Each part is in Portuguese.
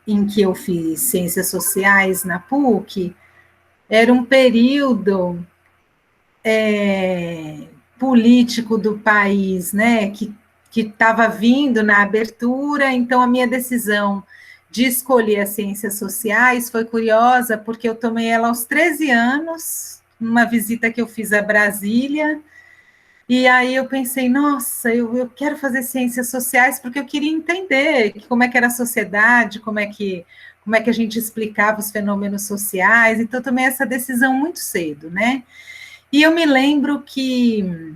em que eu fiz Ciências Sociais na PUC, era um período político do país, né, que estava vindo na abertura, então a minha decisão de escolher as ciências sociais foi curiosa, porque eu tomei ela aos 13 anos, numa visita que eu fiz a Brasília, e aí eu pensei, nossa, eu quero fazer ciências sociais porque eu queria entender como é que era a sociedade, como é que a gente explicava os fenômenos sociais, então eu tomei essa decisão muito cedo, né? E eu me lembro que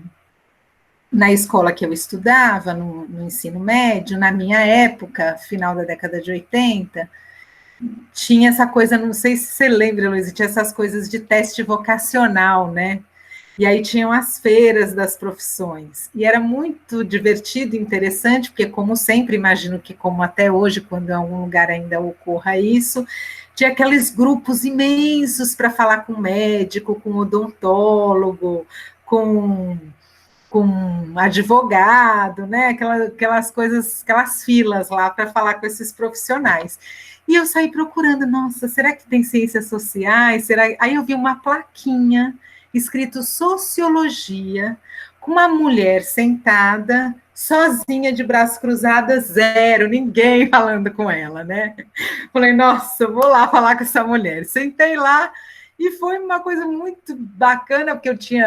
na escola que eu estudava, no ensino médio, na minha época, final da década de 80, tinha essa coisa, não sei se você lembra, Luiz, tinha essas coisas de teste vocacional, né? E aí tinham as feiras das profissões. E era muito divertido e interessante, porque, como sempre, imagino que, como até hoje, quando em algum lugar ainda ocorra isso, tinha aqueles grupos imensos para falar com médico, com odontólogo, com advogado, né? Aquelas coisas, aquelas filas lá para falar com esses profissionais. E eu saí procurando, nossa, será que tem ciências sociais? Aí eu vi uma plaquinha escrito Sociologia, com uma mulher sentada, sozinha, de braços cruzados, zero, ninguém falando com ela, né? Falei, nossa, vou lá falar com essa mulher. Sentei lá e foi uma coisa muito bacana, porque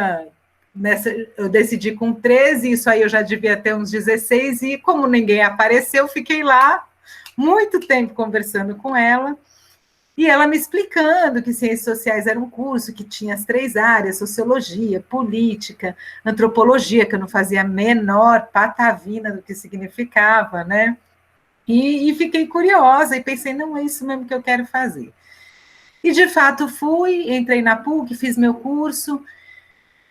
eu decidi com 13, isso aí eu já devia ter uns 16, e como ninguém apareceu, fiquei lá muito tempo conversando com ela, e ela me explicando que Ciências Sociais era um curso que tinha as 3 áreas, Sociologia, Política, Antropologia, que eu não fazia a menor patavina do que significava, né? E fiquei curiosa, e pensei, não, é isso mesmo que eu quero fazer. E, de fato, fui, entrei na PUC, fiz meu curso.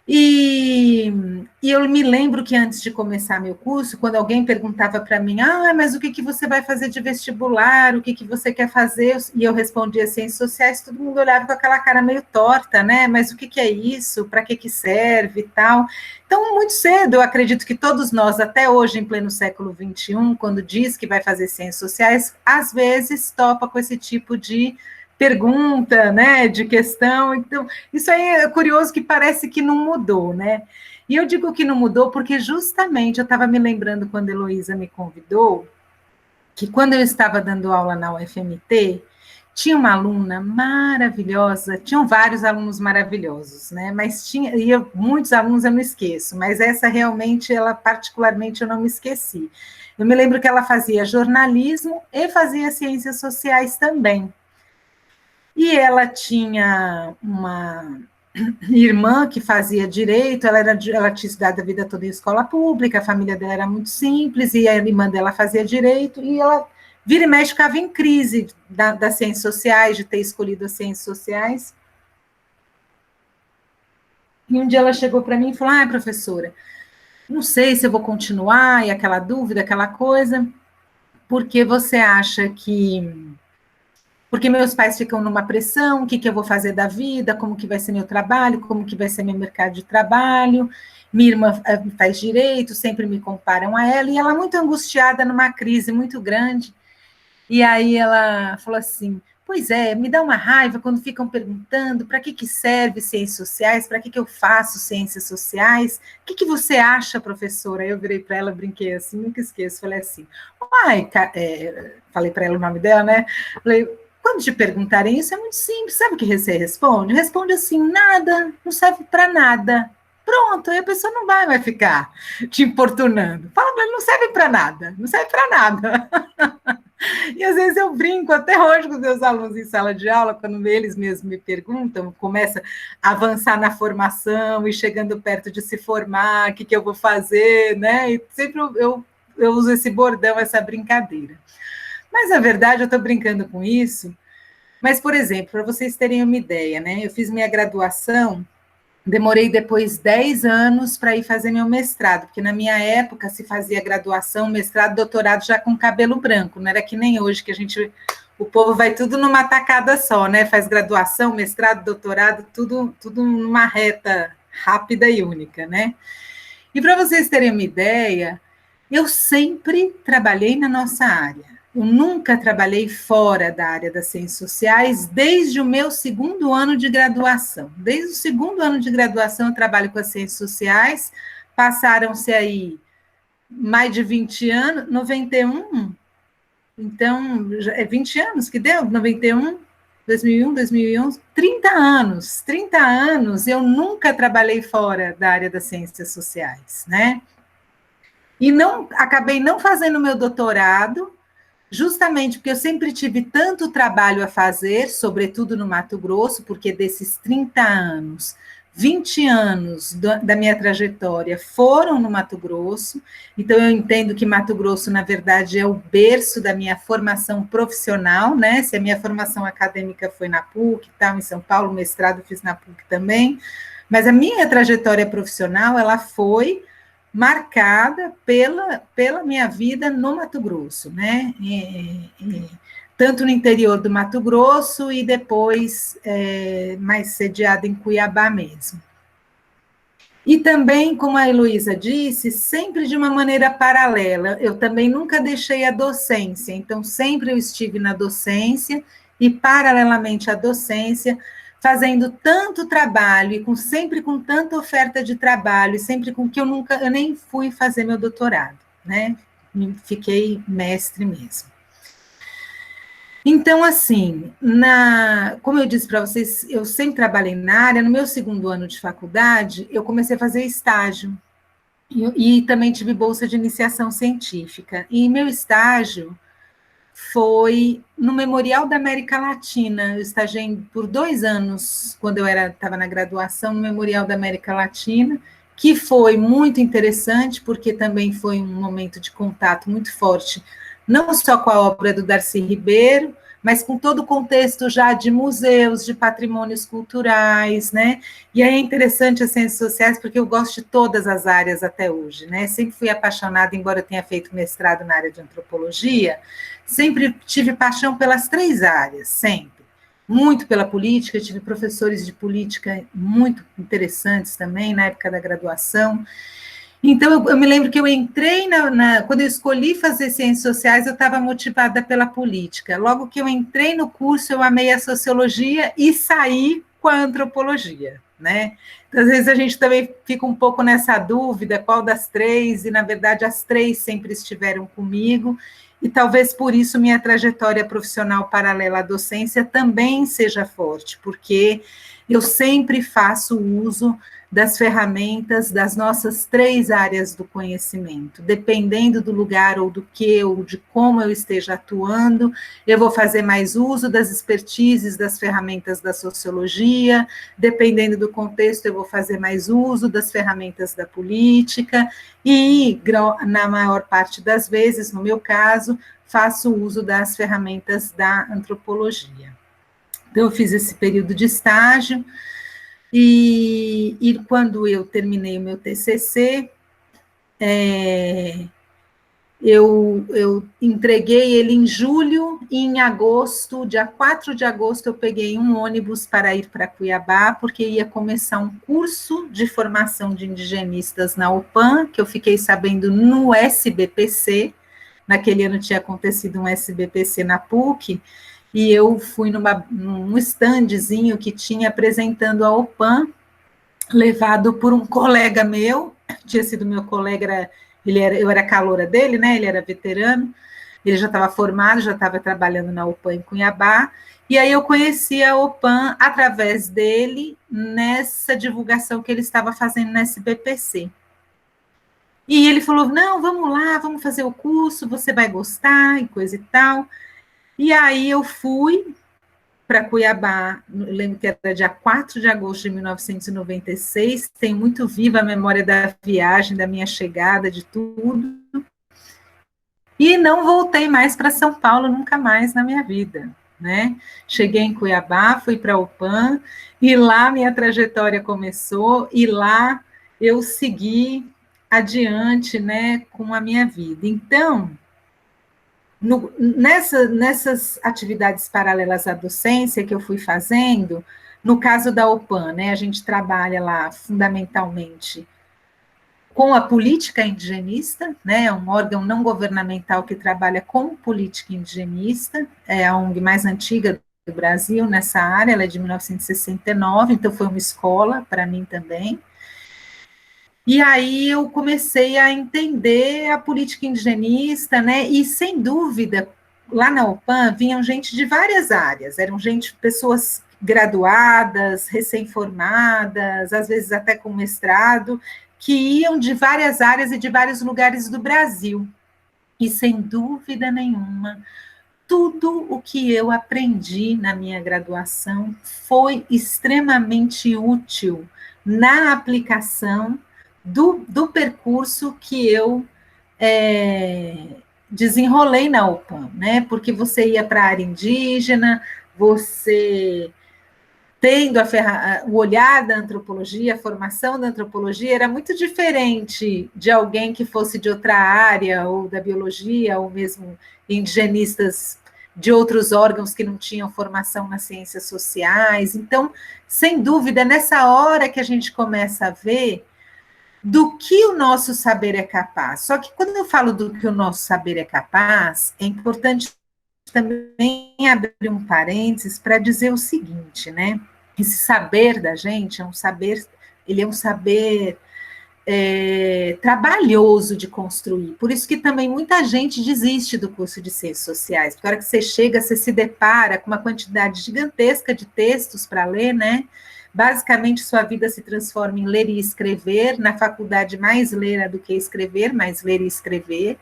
E eu me lembro que antes de começar meu curso, quando alguém perguntava para mim, mas o que você vai fazer de vestibular, o que você quer fazer? E eu respondia Ciências Sociais, todo mundo olhava com aquela cara meio torta, né? Mas o que é isso? Para que serve e tal? Então, muito cedo, eu acredito que todos nós, até hoje, em pleno século XXI, quando diz que vai fazer Ciências Sociais, às vezes topa com esse tipo de pergunta, né, de questão. Então, isso aí é curioso, que parece que não mudou, né? E eu digo que não mudou porque justamente eu estava me lembrando, quando a Heloísa me convidou, que quando eu estava dando aula na UFMT, tinha uma aluna maravilhosa, tinham vários alunos maravilhosos, né? Mas muitos alunos eu não esqueço, mas essa realmente, ela particularmente, eu não me esqueci. Eu me lembro que ela fazia jornalismo e fazia ciências sociais também. E ela tinha uma irmã que fazia direito, ela tinha estudado a vida toda em escola pública, a família dela era muito simples, e a irmã dela fazia direito, e ela vira e mexe ficava em crise das ciências sociais, de ter escolhido as ciências sociais. E um dia ela chegou para mim e falou, professora, não sei se eu vou continuar, e aquela dúvida, aquela coisa, porque você acha que... Porque meus pais ficam numa pressão, o que eu vou fazer da vida, como que vai ser meu trabalho, como que vai ser meu mercado de trabalho, minha irmã faz direito, sempre me comparam a ela, e ela muito angustiada, numa crise muito grande, e aí ela falou assim, pois é, me dá uma raiva quando ficam perguntando para que serve ciências sociais, para que eu faço ciências sociais, o que você acha, professora? Eu virei para ela, brinquei assim, nunca esqueço, falei assim, falei para ela o nome dela, né? Falei, quando te perguntarem isso, é muito simples, sabe o que você responde? Responde assim, nada, não serve para nada. Pronto, aí a pessoa não vai ficar te importunando. Fala, não serve para nada, não serve para nada. E às vezes eu brinco até hoje com os meus alunos em sala de aula, quando eles mesmos me perguntam, começa a avançar na formação e chegando perto de se formar, o que eu vou fazer, né? E sempre eu uso esse bordão, essa brincadeira. Mas, na verdade, eu estou brincando com isso. Mas, por exemplo, para vocês terem uma ideia, né? Eu fiz minha graduação, demorei depois 10 anos para ir fazer meu mestrado, porque na minha época se fazia graduação, mestrado, doutorado já com cabelo branco, não era que nem hoje, que o povo vai tudo numa tacada só, né? Faz graduação, mestrado, doutorado, tudo numa reta rápida e única, né? E para vocês terem uma ideia, eu sempre trabalhei na nossa área. eu nunca trabalhei fora da área das ciências sociais desde o meu segundo ano de graduação. Desde o segundo ano de graduação eu trabalho com as ciências sociais, passaram-se aí mais de 20 anos, 91, então, é 20 anos que deu, 91, 2001, 2011, 30 anos eu nunca trabalhei fora da área das ciências sociais, né? E acabei não fazendo meu doutorado, justamente porque eu sempre tive tanto trabalho a fazer, sobretudo no Mato Grosso, porque desses 30 anos, 20 anos da minha trajetória foram no Mato Grosso, então eu entendo que Mato Grosso, na verdade, é o berço da minha formação profissional, né? Se a minha formação acadêmica foi na PUC, tal, em São Paulo, mestrado fiz na PUC também, mas a minha trajetória profissional, ela foi marcada pela minha vida no Mato Grosso, né? Tanto no interior do Mato Grosso e depois mais sediada em Cuiabá mesmo. E também, como a Heloísa disse, sempre de uma maneira paralela. Eu também nunca deixei a docência, então sempre eu estive na docência e, paralelamente à docência, fazendo tanto trabalho e sempre com tanta oferta de trabalho, e sempre com que eu nem fui fazer meu doutorado, né? Fiquei mestre mesmo. Então, assim, como eu disse para vocês, eu sempre trabalhei na área. No meu segundo ano de faculdade, eu comecei a fazer estágio, e também tive bolsa de iniciação científica. E meu estágio foi no Memorial da América Latina. Eu estagiei por 2 anos, quando eu estava na graduação, no Memorial da América Latina, que foi muito interessante, porque também foi um momento de contato muito forte, não só com a obra do Darcy Ribeiro, mas com todo o contexto já de museus, de patrimônios culturais, né? E aí é interessante as ciências sociais, porque eu gosto de todas as áreas até hoje, né? Sempre fui apaixonada, embora eu tenha feito mestrado na área de antropologia, sempre tive paixão pelas 3 áreas, sempre. Muito pela política, tive professores de política muito interessantes também, na época da graduação. Então, eu me lembro que eu entrei quando eu escolhi fazer ciências sociais, eu estava motivada pela política. Logo que eu entrei no curso, eu amei a sociologia e saí com a antropologia, né? Então, às vezes a gente também fica um pouco nessa dúvida, qual das 3, e na verdade as 3 sempre estiveram comigo, e talvez por isso minha trajetória profissional paralela à docência também seja forte, porque eu sempre faço uso das ferramentas das nossas 3 áreas do conhecimento. Dependendo do lugar ou do que, ou de como eu esteja atuando, eu vou fazer mais uso das expertises, das ferramentas da sociologia, dependendo do contexto, eu vou fazer mais uso das ferramentas da política, e, na maior parte das vezes, no meu caso, faço uso das ferramentas da antropologia. Então, eu fiz esse período de estágio, e quando eu terminei o meu TCC, eu entreguei ele em julho, e em agosto, dia 4 de agosto, eu peguei um ônibus para ir para Cuiabá, porque ia começar um curso de formação de indigenistas na UPAM, que eu fiquei sabendo no SBPC. Naquele ano tinha acontecido um SBPC na PUC, e eu fui num standzinho que tinha apresentando a UPAM, levado por um colega meu, tinha sido meu colega, eu era caloura dele, né? Ele era veterano, ele já estava formado, já estava trabalhando na UPAM em Cuiabá, e aí eu conheci a UPAM através dele, nessa divulgação que ele estava fazendo na SBPC. E ele falou, não, vamos lá, vamos fazer o curso, você vai gostar, e coisa e tal. E aí eu fui para Cuiabá, lembro que era dia 4 de agosto de 1996, tem muito viva a memória da viagem, da minha chegada, de tudo, e não voltei mais para São Paulo, nunca mais na minha vida, né? Cheguei em Cuiabá, fui para a UPAM, e lá minha trajetória começou, e lá eu segui adiante, né, com a minha vida. Então, nessas atividades paralelas à docência que eu fui fazendo, no caso da UPAM, né, a gente trabalha lá fundamentalmente com a política indigenista, né, é um órgão não governamental que trabalha com política indigenista, é a ONG mais antiga do Brasil nessa área, ela é de 1969, então foi uma escola para mim também. E aí eu comecei a entender a política indigenista, né, e sem dúvida, lá na UPAM vinham gente de várias áreas, eram pessoas graduadas, recém-formadas, às vezes até com mestrado, que iam de várias áreas e de vários lugares do Brasil. E sem dúvida nenhuma, tudo o que eu aprendi na minha graduação foi extremamente útil na aplicação do percurso que eu desenrolei na UPAM, né? Porque você ia para a área indígena, você tendo o olhar da antropologia, a formação da antropologia era muito diferente de alguém que fosse de outra área, ou da biologia, ou mesmo indigenistas de outros órgãos que não tinham formação nas ciências sociais. Então, sem dúvida, nessa hora que a gente começa a ver do que o nosso saber é capaz. Só que quando eu falo do que o nosso saber é capaz, é importante também abrir um parênteses para dizer o seguinte, né? Esse saber da gente é um saber, ele é um saber trabalhoso de construir. Por isso que também muita gente desiste do curso de Ciências Sociais, porque a hora que você chega, você se depara com uma quantidade gigantesca de textos para ler, né? Basicamente, sua vida se transforma em ler e escrever, na faculdade mais ler do que escrever, mais ler e escrever.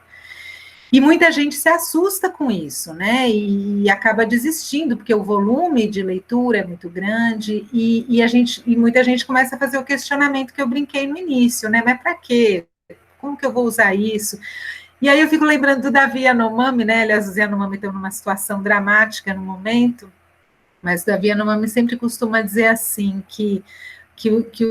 E muita gente se assusta com isso, né? E acaba desistindo, porque o volume de leitura é muito grande, e muita gente começa a fazer o questionamento que eu brinquei no início, né? Mas para quê? Como que eu vou usar isso? E aí eu fico lembrando do Davi Yanomami, né? Aliás, os Yanomami estão numa situação dramática no momento, mas o Davi Yanomami sempre costuma dizer assim, que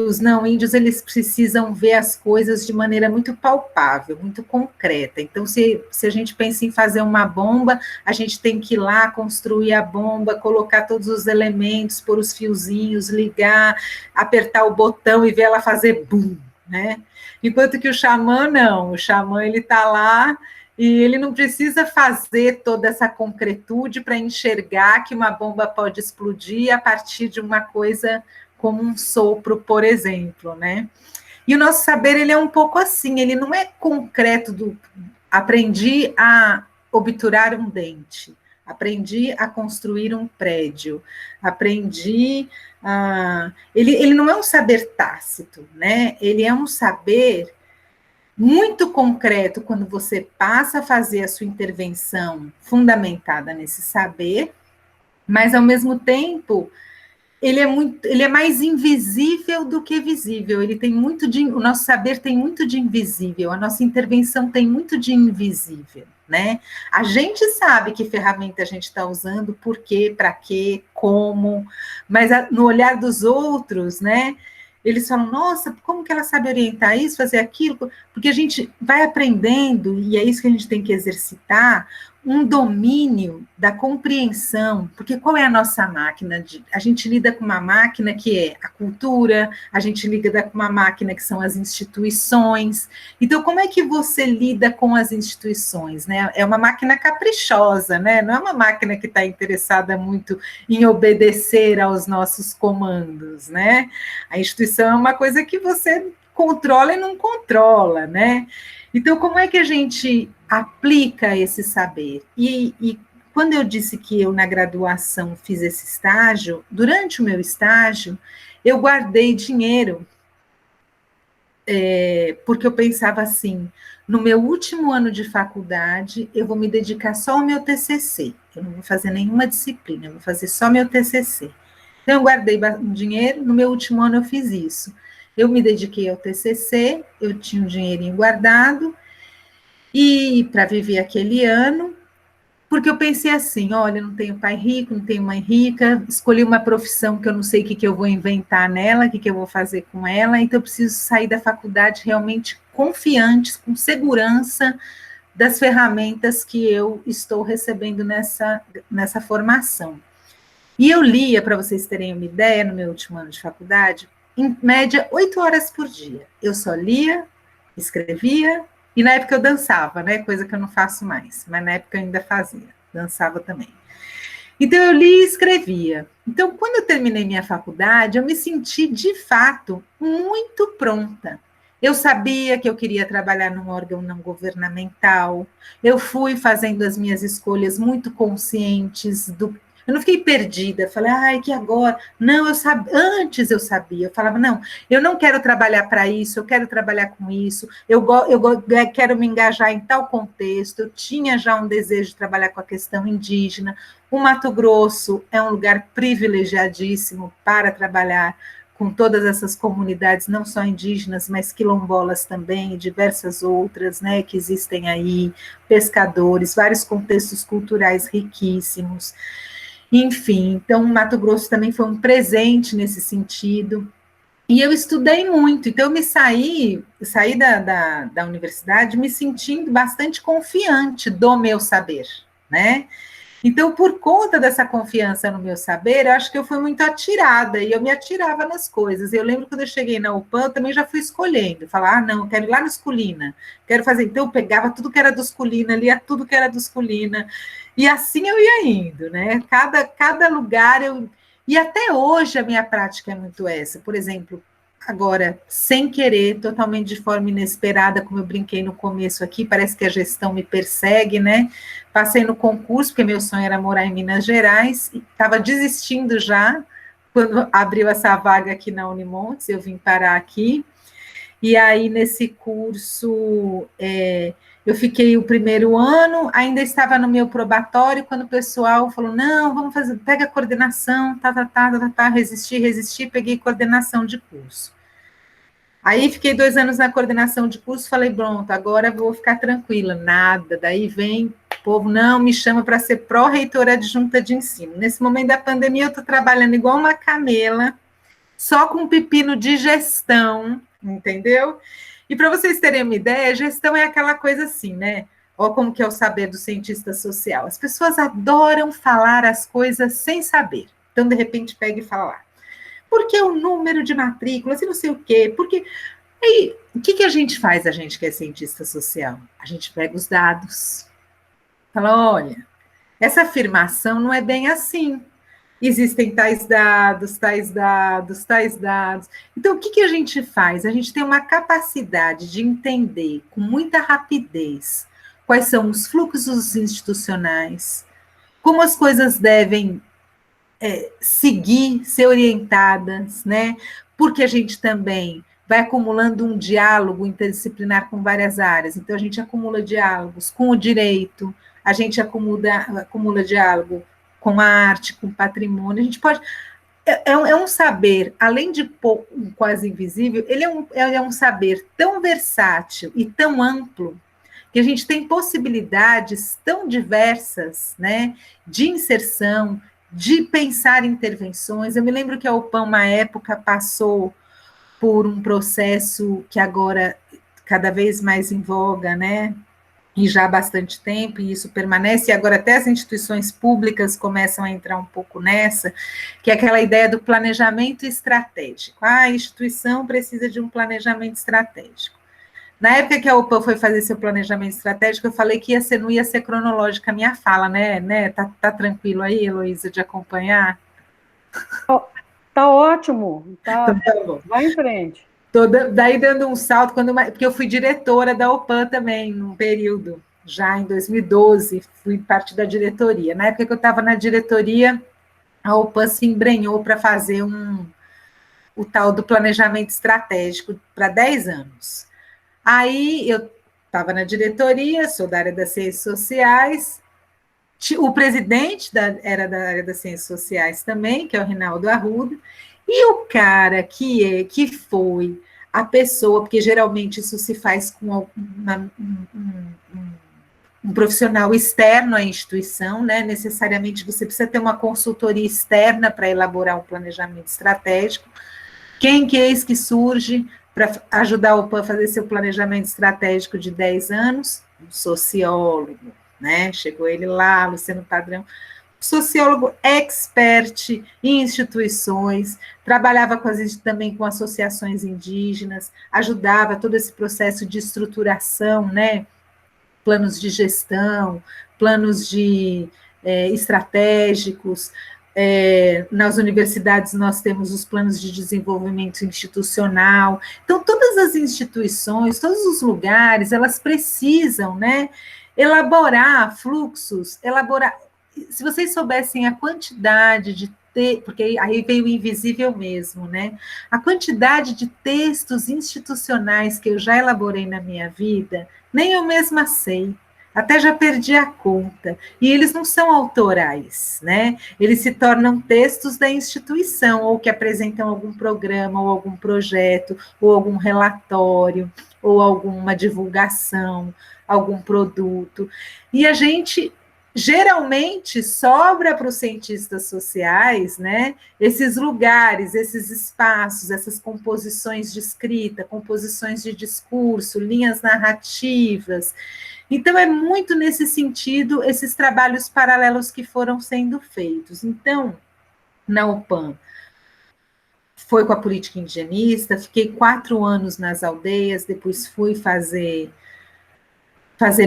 os não-índios, eles precisam ver as coisas de maneira muito palpável, muito concreta. Então, se a gente pensa em fazer uma bomba, a gente tem que ir lá, construir a bomba, colocar todos os elementos, pôr os fiozinhos, ligar, apertar o botão e ver ela fazer bum, né? Enquanto que o xamã, não. O xamã, ele está lá e ele não precisa fazer toda essa concretude para enxergar que uma bomba pode explodir a partir de uma coisa como um sopro, por exemplo, né? E o nosso saber, ele é um pouco assim, ele não é concreto aprendi a obturar um dente, aprendi a construir um prédio, aprendi a... Ele não é um saber tácito, né? Ele é um saber muito concreto quando você passa a fazer a sua intervenção fundamentada nesse saber, mas, ao mesmo tempo, ele é mais invisível do que visível. O nosso saber tem muito de invisível, a nossa intervenção tem muito de invisível, né? A gente sabe que ferramenta a gente está usando, por quê, para quê, como, mas no olhar dos outros, né? Eles falam, nossa, como que ela sabe orientar isso, fazer aquilo? Porque a gente vai aprendendo, e é isso que a gente tem que exercitar, um domínio da compreensão, porque qual é a nossa máquina? A gente lida com uma máquina que é a cultura, a gente lida com uma máquina que são as instituições. Então, como é que você lida com as instituições, né? É uma máquina caprichosa, né? Não é uma máquina que está interessada muito em obedecer aos nossos comandos, né? A instituição é uma coisa que você controla e não controla, né? Então, como é que a gente aplica esse saber? E quando eu disse que eu, na graduação, fiz esse estágio, durante o meu estágio, eu guardei dinheiro, porque eu pensava assim, no meu último ano de faculdade, eu vou me dedicar só ao meu TCC, eu não vou fazer nenhuma disciplina, eu vou fazer só meu TCC. Então, eu guardei dinheiro, no meu último ano eu fiz isso. Eu me dediquei ao TCC, eu tinha um dinheirinho guardado, e para viver aquele ano, porque eu pensei assim, olha, não tenho pai rico, não tenho mãe rica, escolhi uma profissão que eu não sei o que eu vou inventar nela, o que eu vou fazer com ela, então eu preciso sair da faculdade realmente confiante, com segurança das ferramentas que eu estou recebendo nessa formação. E eu lia, para vocês terem uma ideia, no meu último ano de faculdade, em média 8 horas por dia. Eu só lia, escrevia, e na época eu dançava, né? Coisa que eu não faço mais, mas na época eu ainda fazia, dançava também. Então eu li e escrevia. Então, quando eu terminei minha faculdade, eu me senti, de fato, muito pronta. Eu sabia que eu queria trabalhar num órgão não governamental. Eu fui fazendo as minhas escolhas muito conscientes do. Eu não fiquei perdida, falei, ai, que agora? Não, eu sabia, antes eu sabia, eu falava, não, eu não quero trabalhar para isso, eu quero trabalhar com isso, eu quero me engajar em tal contexto, eu tinha já um desejo de trabalhar com a questão indígena. O Mato Grosso é um lugar privilegiadíssimo para trabalhar com todas essas comunidades, não só indígenas, mas quilombolas também, e diversas outras, né, que existem aí, pescadores, vários contextos culturais riquíssimos. Enfim, então, Mato Grosso também foi um presente nesse sentido. E eu estudei muito, então eu saí da universidade me sentindo bastante confiante do meu saber, né? Então, por conta dessa confiança no meu saber, eu acho que eu fui muito atirada, e eu me atirava nas coisas. Eu lembro quando eu cheguei na UPAM, eu também já fui escolhendo, falar, ah, não, eu quero ir lá nos Colina, quero fazer. Então, eu pegava tudo que era dos Colina, lia tudo que era dos Colina, e assim eu ia indo, né? Cada lugar eu. E até hoje a minha prática é muito essa. Por exemplo, agora, sem querer, totalmente de forma inesperada, como eu brinquei no começo aqui, parece que a gestão me persegue, né? Passei no concurso, porque meu sonho era morar em Minas Gerais, e estava desistindo já, quando abriu essa vaga aqui na Unimontes, eu vim parar aqui, e aí nesse curso eu fiquei o primeiro ano, ainda estava no meu probatório, quando o pessoal falou, não, vamos fazer, pega a coordenação, resisti, peguei coordenação de curso. Aí fiquei 2 anos na coordenação de curso, falei, pronto, agora vou ficar tranquila, nada. Daí vem o povo, não, me chama para ser pró-reitora adjunta de ensino. Nesse momento da pandemia, eu estou trabalhando igual uma camela, só com um pepino de gestão, entendeu? E para vocês terem uma ideia, gestão é aquela coisa assim, né? Olha como que é o saber do cientista social. As pessoas adoram falar as coisas sem saber. Então, de repente, pega e fala lá. Por que o número de matrículas e não sei o quê? Porque aí, o que a gente faz, a gente que é cientista social? A gente pega os dados, fala, olha, essa afirmação não é bem assim. Existem tais dados, tais dados, tais dados. Então, o que a gente faz? A gente tem uma capacidade de entender com muita rapidez quais são os fluxos institucionais, como as coisas devem seguir, ser orientadas, né? Porque a gente também vai acumulando um diálogo interdisciplinar com várias áreas. Então, a gente acumula diálogos com o direito, a gente acumula diálogo com a arte, com o patrimônio. A gente pode. É um saber, além de quase invisível, ele é um saber tão versátil e tão amplo que a gente tem possibilidades tão diversas, né, de inserção, de pensar intervenções. Eu me lembro que a UPAM, uma época, passou por um processo que agora cada vez mais em voga, né? E já há bastante tempo, e isso permanece, e agora até as instituições públicas começam a entrar um pouco nessa, que é aquela ideia do planejamento estratégico. A instituição precisa de um planejamento estratégico. Na época que a UPA foi fazer seu planejamento estratégico, eu falei que não ia ser cronológica a minha fala, né? Tá tranquilo aí, Heloísa, de acompanhar? Tá ótimo, Então, tá. tá bom. Vai em frente. Daí dando um salto, porque eu fui diretora da UPAN também, num período, já em 2012, fui parte da diretoria. Na época que eu estava na diretoria, a UPAN se embrenhou para fazer o tal do planejamento estratégico para 10 anos. Aí eu estava na diretoria, sou da área das ciências sociais, o presidente era da área das ciências sociais também, que é o Rinaldo Arruda, e o cara que foi a pessoa, porque geralmente isso se faz com um profissional externo à instituição, né? Necessariamente você precisa ter uma consultoria externa para elaborar um planejamento estratégico. Quem que é esse que surge para ajudar o PAN a fazer seu planejamento estratégico de 10 anos? Um sociólogo, né? Chegou ele lá, Luciano Padrão. sociólogo expert em instituições, trabalhava também com associações indígenas, ajudava todo esse processo de estruturação, né? Planos de gestão, planos de estratégicos. Nas universidades nós temos os planos de desenvolvimento institucional. Então, todas as instituições, todos os lugares, elas precisam, né, elaborar fluxos, elaborar. Se vocês soubessem a quantidade de porque aí veio o invisível mesmo, né? A quantidade de textos institucionais que eu já elaborei na minha vida, nem eu mesma sei. Até já perdi a conta. E eles não são autorais, né? Eles se tornam textos da instituição, ou que apresentam algum programa, ou algum projeto, ou algum relatório, ou alguma divulgação, algum produto. E a gente geralmente sobra para os cientistas sociais, né, esses lugares, esses espaços, essas composições de escrita, composições de discurso, linhas narrativas. Então, é muito nesse sentido esses trabalhos paralelos que foram sendo feitos. Então, na UPAM, foi com a política indigenista, fiquei 4 anos nas aldeias, depois fui fazer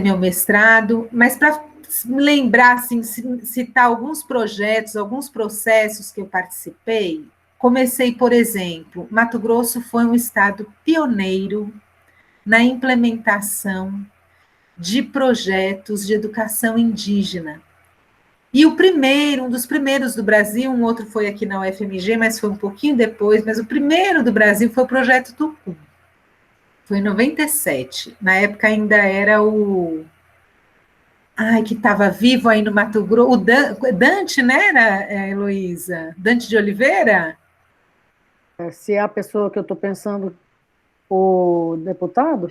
meu mestrado, mas para lembrar, assim, citar alguns projetos, alguns processos que eu participei, comecei, por exemplo, Mato Grosso foi um estado pioneiro na implementação de projetos de educação indígena. E o primeiro, um dos primeiros do Brasil, um outro foi aqui na UFMG, mas foi um pouquinho depois, mas o primeiro do Brasil foi o Projeto Tucum. Foi em 97. Na época ainda era o... Ai, que estava vivo aí no Mato Grosso. O Dante, né, Heloísa? Dante de Oliveira? Se é a pessoa que eu estou pensando, o deputado?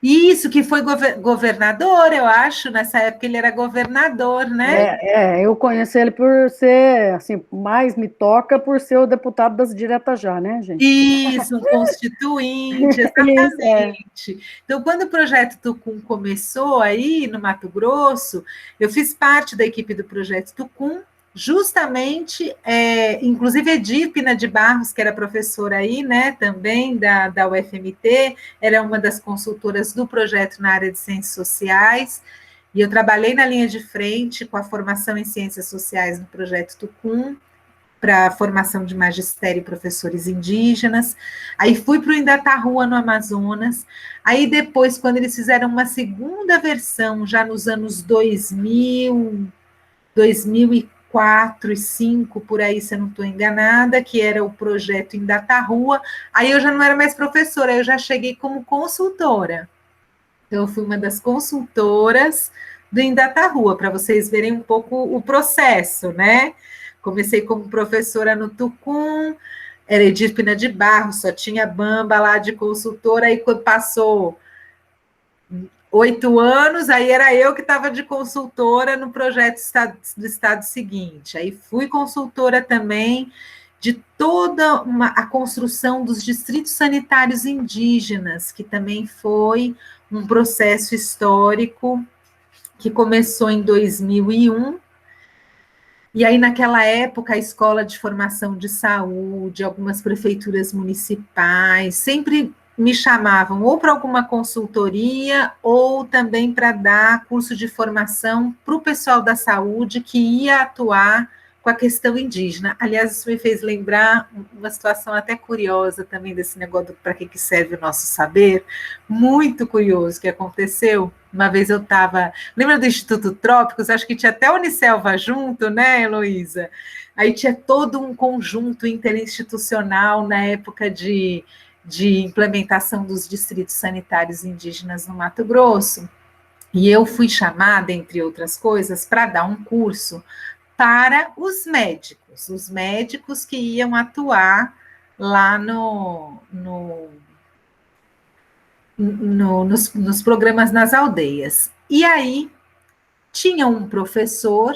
Isso, que foi governador, eu acho. Nessa época ele era governador, né? Eu conheço ele por ser, assim, mais me toca por ser o deputado das diretas já, né, gente? Isso, um constituinte, Isso, exatamente. Então, quando o Projeto Tucum começou aí no Mato Grosso, eu fiz parte da equipe do Projeto Tucum, justamente, inclusive Edípina de Barros, que era professora aí, né, também da UFMT, era uma das consultoras do projeto na área de ciências sociais, e eu trabalhei na linha de frente com a formação em ciências sociais no Projeto Tucum, para a formação de magistério e professores indígenas. Aí fui para o Indatarrua, no Amazonas. Aí depois, quando eles fizeram uma segunda versão, já nos anos 2000, 2004 e 2005, por aí, se eu não estou enganada, que era o projeto Indatarrua, aí eu já não era mais professora, eu já cheguei como consultora. Então, eu fui uma das consultoras do Indatarrua, para vocês verem um pouco o processo, né? Comecei como professora no Tucum, era Edípina de Barros, só tinha Bamba lá de consultora, aí quando passou 8 anos, aí era eu que estava de consultora no projeto do estado seguinte. Aí fui consultora também de toda a construção dos distritos sanitários indígenas, que também foi um processo histórico que começou em 2001. E aí, naquela época, a Escola de Formação de Saúde, algumas prefeituras municipais, sempre me chamavam ou para alguma consultoria ou também para dar curso de formação para o pessoal da saúde que ia atuar com a questão indígena. Aliás, isso me fez lembrar uma situação até curiosa também desse negócio para que serve o nosso saber, muito curioso que aconteceu. Uma vez eu estava... Lembra do Instituto Trópicos? Acho que tinha até a Unicelva junto, né, Heloísa? Aí tinha todo um conjunto interinstitucional na época de implementação dos distritos sanitários indígenas no Mato Grosso. E eu fui chamada, entre outras coisas, para dar um curso para os médicos que iam atuar lá nos programas nas aldeias. E aí, tinha um professor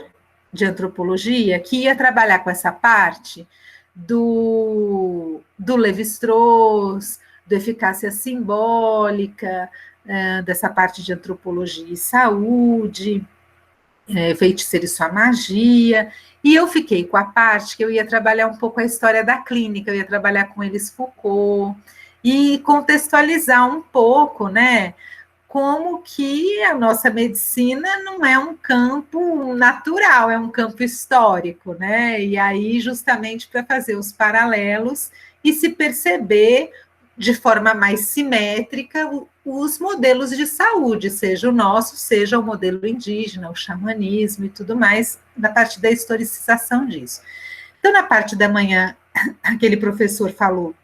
de antropologia que ia trabalhar com essa parte do Levi-Strauss, da eficácia simbólica, dessa parte de antropologia e saúde. Feiticeiro e Sua Magia, e eu fiquei com a parte que eu ia trabalhar um pouco a história da clínica, eu ia trabalhar com eles Foucault, e contextualizar um pouco, né, como que a nossa medicina não é um campo natural, é um campo histórico, né, e aí justamente para fazer os paralelos e se perceber de forma mais simétrica os modelos de saúde, seja o nosso, seja o modelo indígena, o xamanismo e tudo mais, na parte da historicização disso. Então, na parte da manhã, aquele professor falou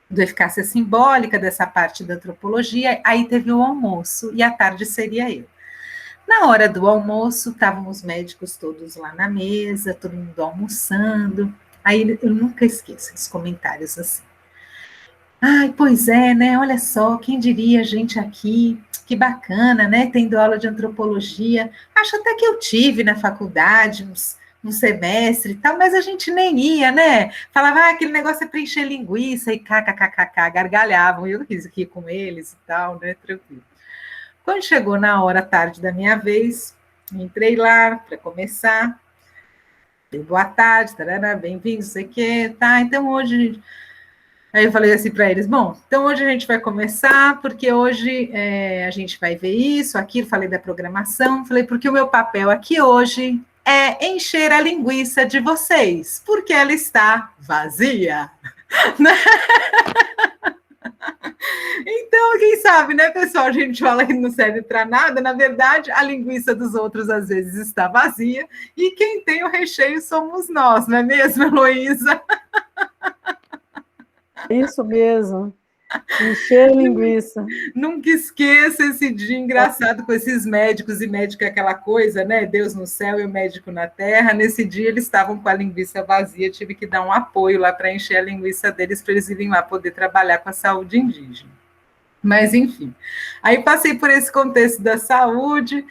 da eficácia simbólica, dessa parte da antropologia, aí teve o almoço, e à tarde seria eu. Na hora do almoço, estavam os médicos todos lá na mesa, todo mundo almoçando, aí eu nunca esqueço os comentários assim. Ai, pois é, né? Olha só, quem diria a gente aqui, que bacana, né? Tendo aula de antropologia. Acho até que eu tive na faculdade um semestre e tal, mas a gente nem ia, né? Falava, aquele negócio é preencher linguiça e kkkk, gargalhavam. Eu quis rir com eles e tal, né? Tranquilo. Quando chegou na hora tarde da minha vez, entrei lá para começar. Boa tarde, bem-vindos, não sei o quê, tá? Então hoje. Aí eu falei assim para eles, bom, então hoje a gente vai começar, porque hoje a gente vai ver isso, aquilo, falei da programação, falei, porque o meu papel aqui hoje é encher a linguiça de vocês, porque ela está vazia. Então, quem sabe, né, pessoal, a gente fala que não serve para nada, na verdade, a linguiça dos outros às vezes está vazia, e quem tem o recheio somos nós, não é mesmo, Heloísa? Isso mesmo. Encher linguiça. Nunca esqueça esse dia engraçado com esses médicos e médica, aquela coisa, né? Deus no céu e o médico na terra. Nesse dia eles estavam com a linguiça vazia, tive que dar um apoio lá para encher a linguiça deles, para eles irem lá poder trabalhar com a saúde indígena. Mas, enfim, aí passei por esse contexto da saúde,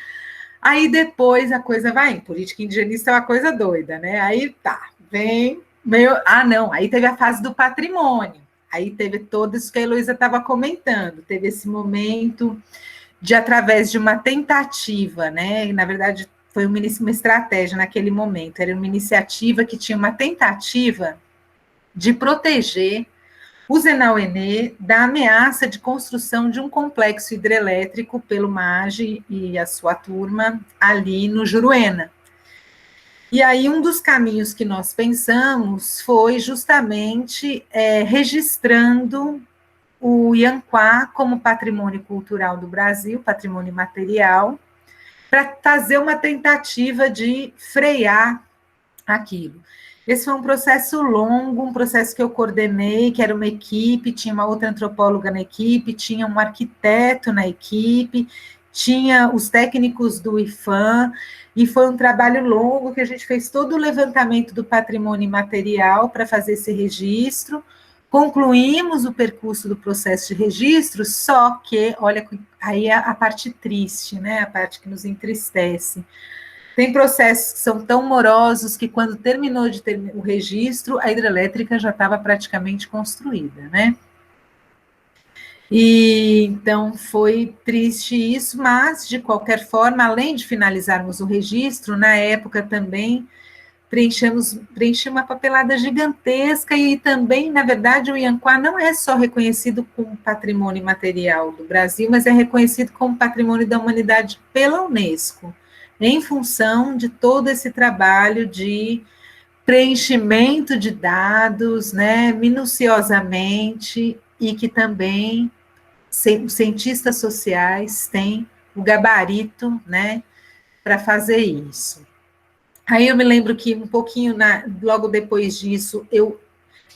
aí depois a coisa vai em política indigenista é uma coisa doida, né? Aí tá, vem meio. Não, aí teve a fase do patrimônio. Aí teve todo isso que a Heloísa estava comentando, teve esse momento de, através de uma tentativa, né? E, na verdade, foi uma estratégia naquele momento, era uma iniciativa que tinha uma tentativa de proteger o Zenauenê da ameaça de construção de um complexo hidrelétrico pelo MAGE e a sua turma ali no Juruena. E aí, um dos caminhos que nós pensamos foi justamente registrando o Ianquá como patrimônio cultural do Brasil, patrimônio material, para fazer uma tentativa de frear aquilo. Esse foi um processo longo, um processo que eu coordenei, que era uma equipe, tinha uma outra antropóloga na equipe, tinha um arquiteto na equipe, tinha os técnicos do IFAM, e foi um trabalho longo que a gente fez todo o levantamento do patrimônio imaterial para fazer esse registro, concluímos o percurso do processo de registro, só que, olha, aí é a parte triste, né, a parte que nos entristece. Tem processos que são tão morosos que quando terminou de ter o registro, a hidrelétrica já estava praticamente construída, né? E então foi triste isso, mas de qualquer forma, além de finalizarmos o registro, na época também preenchi uma papelada gigantesca e também, na verdade, o Ianquá não é só reconhecido como patrimônio material do Brasil, mas é reconhecido como patrimônio da humanidade pela Unesco, em função de todo esse trabalho de preenchimento de dados, né, minuciosamente, e que também cientistas sociais têm o gabarito, né, para fazer isso. Aí eu me lembro que um pouquinho, logo depois disso, eu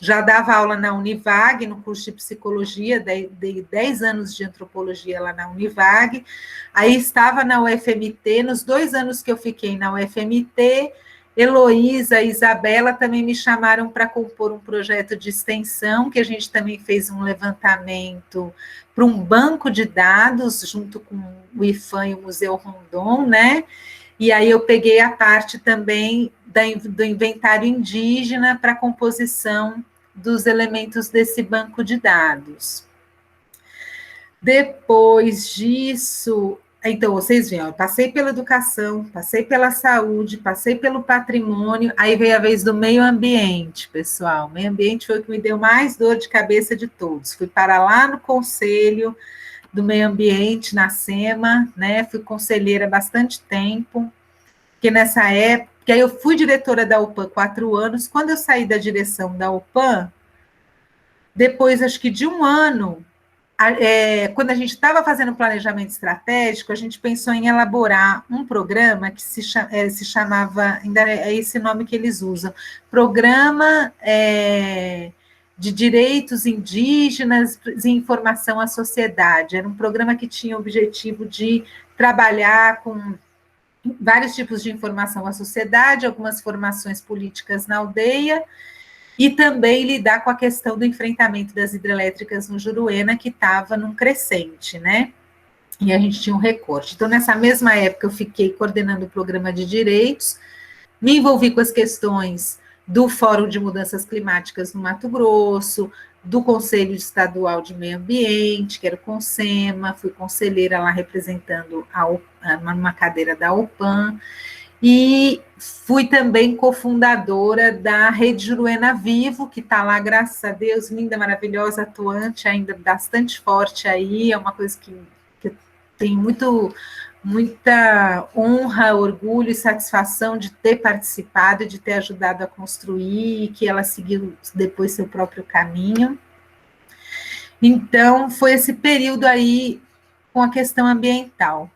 já dava aula na Univag, no curso de psicologia, dei 10 anos de antropologia lá na Univag, aí estava na UFMT, nos 2 anos que eu fiquei na UFMT, Heloísa e Isabela também me chamaram para compor um projeto de extensão, que a gente também fez um levantamento para um banco de dados, junto com o IFAM e o Museu Rondon, né? E aí eu peguei a parte também do inventário indígena para a composição dos elementos desse banco de dados. Depois disso, Então, vocês veem, ó, eu passei pela educação, passei pela saúde, passei pelo patrimônio, aí veio a vez do meio ambiente, pessoal. O meio ambiente foi o que me deu mais dor de cabeça de todos. Fui para lá no Conselho do Meio Ambiente, na SEMA, né? Fui conselheira há bastante tempo, porque nessa época, que aí eu fui diretora da UPAM 4 anos. Quando eu saí da direção da UPAM, depois, acho que de um ano, quando a gente estava fazendo planejamento estratégico, a gente pensou em elaborar um programa que se chamava, ainda é esse nome que eles usam, Programa de Direitos Indígenas e Informação à Sociedade. Era um programa que tinha o objetivo de trabalhar com vários tipos de informação à sociedade, algumas formações políticas na aldeia, e também lidar com a questão do enfrentamento das hidrelétricas no Juruena, que estava num crescente, né? E a gente tinha um recorte. Então, nessa mesma época, eu fiquei coordenando o programa de direitos, me envolvi com as questões do Fórum de Mudanças Climáticas no Mato Grosso, do Conselho Estadual de Meio Ambiente, que era o CONSEMA, fui conselheira lá representando uma cadeira da UPAM, e fui também cofundadora da Rede Juruena Vivo, que está lá, graças a Deus, linda, maravilhosa, atuante, ainda bastante forte aí, é uma coisa que eu tenho muita honra, orgulho e satisfação de ter participado, de ter ajudado a construir, e que ela seguiu depois seu próprio caminho. Então, foi esse período aí com a questão ambiental.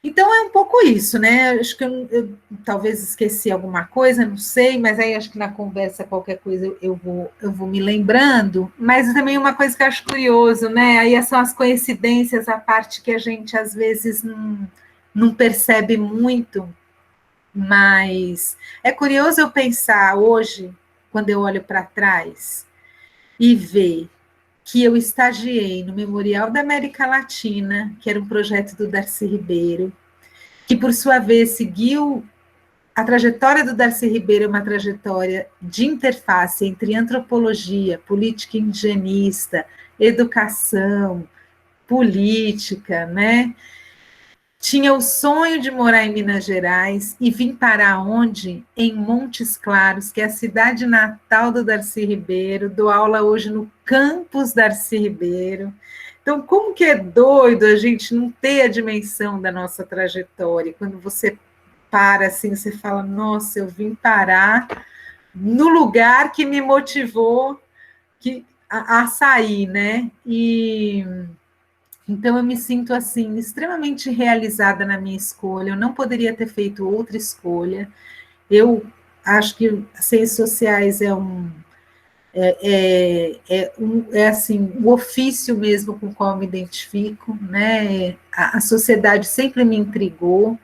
Então, é um pouco isso, né? Acho que eu talvez esqueci alguma coisa, não sei, mas aí acho que na conversa qualquer coisa eu vou me lembrando. Mas também uma coisa que eu acho curioso, né? Aí são as coincidências, a parte que a gente às vezes não percebe muito, mas é curioso eu pensar hoje, quando eu olho para trás, e ver que eu estagiei no Memorial da América Latina, que era um projeto do Darcy Ribeiro, que, por sua vez, seguiu a trajetória do Darcy Ribeiro, é uma trajetória de interface entre antropologia, política indigenista, educação, política, né? Tinha o sonho de morar em Minas Gerais e vim parar onde? Em Montes Claros, que é a cidade natal do Darcy Ribeiro, dou aula hoje no campus Darcy Ribeiro. Então, como que é doido a gente não ter a dimensão da nossa trajetória? Quando você para assim, você fala, nossa, eu vim parar no lugar que me motivou a sair, né? Então, eu me sinto, assim, extremamente realizada na minha escolha. Eu não poderia ter feito outra escolha. Eu acho que as ciências sociais assim, o ofício mesmo com o qual eu me identifico, né? A sociedade sempre me intrigou.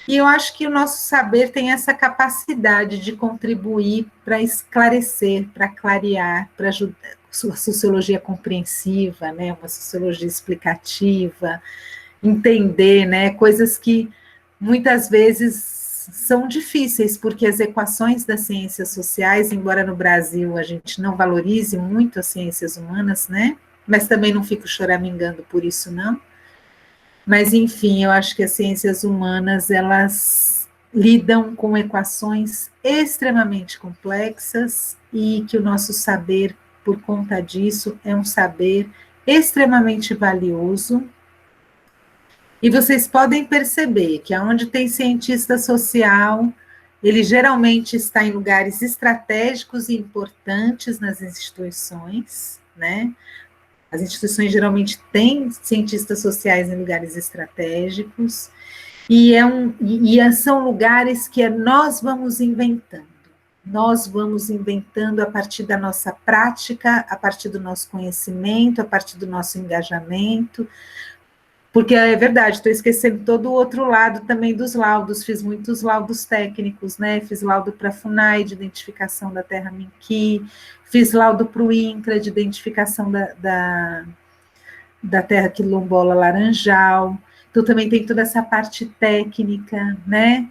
E eu acho que o nosso saber tem essa capacidade de contribuir para esclarecer, para clarear, para ajudar a sociologia compreensiva, né, uma sociologia explicativa, entender, né, coisas que muitas vezes são difíceis, porque as equações das ciências sociais, embora no Brasil a gente não valorize muito as ciências humanas, né, mas também não fico choramingando por isso, não. Mas, enfim, eu acho que as ciências humanas, elas lidam com equações extremamente complexas e que o nosso saber, por conta disso, é um saber extremamente valioso. E vocês podem perceber que onde tem cientista social, ele geralmente está em lugares estratégicos e importantes nas instituições, né? As instituições geralmente têm cientistas sociais em lugares estratégicos, são lugares que nós vamos inventando. Nós vamos inventando a partir da nossa prática, a partir do nosso conhecimento, a partir do nosso engajamento, porque é verdade, estou esquecendo todo o outro lado também dos laudos, fiz muitos laudos técnicos, né? Fiz laudo para a FUNAI, de identificação da terra Minqui, fiz laudo para o INCRA, de identificação da terra quilombola Laranjal, então também tem toda essa parte técnica, né?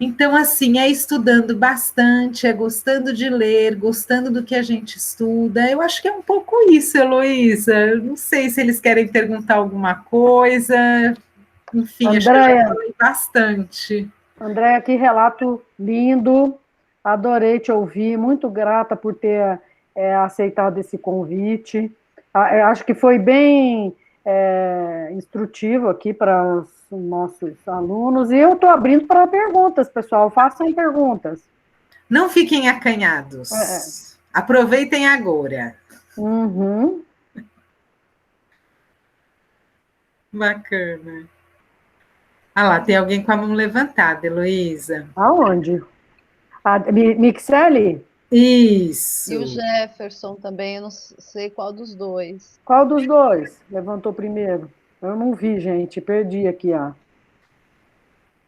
Então, assim, é estudando bastante, é gostando de ler, gostando do que a gente estuda. Eu acho que é um pouco isso, Heloísa. Não sei se eles querem perguntar alguma coisa. Enfim, acho que eu já Andréia, falei bastante. Andréia, que relato lindo. Adorei te ouvir. Muito grata por ter aceitado esse convite. Acho que foi bem instrutivo aqui para os nossos alunos. E eu estou abrindo para perguntas, pessoal. Façam perguntas. Não fiquem É. acanhados. Aproveitem agora. Uhum. Bacana. Ah lá, tem alguém com a mão levantada, Heloísa. Aonde? Mixele? E o Isso. Jefferson também, eu não sei qual dos dois. Qual dos dois levantou primeiro? Eu não vi, gente. Perdi aqui, ó.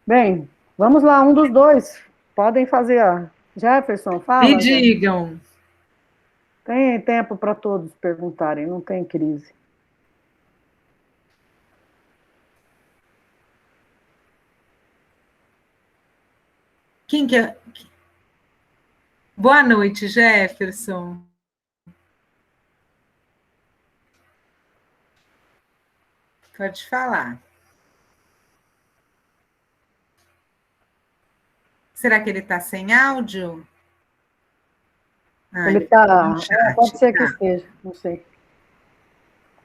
Bem, vamos lá, um dos dois. Podem fazer a. Jefferson, Me fala, Jefferson. digam. Tem tempo para todos perguntarem, não tem crise. Quem que é? Boa noite, Jefferson. Pode falar. Será que ele está sem áudio? Ah, Ele ele está no está. Pode chat. ser que Tá. esteja, não sei.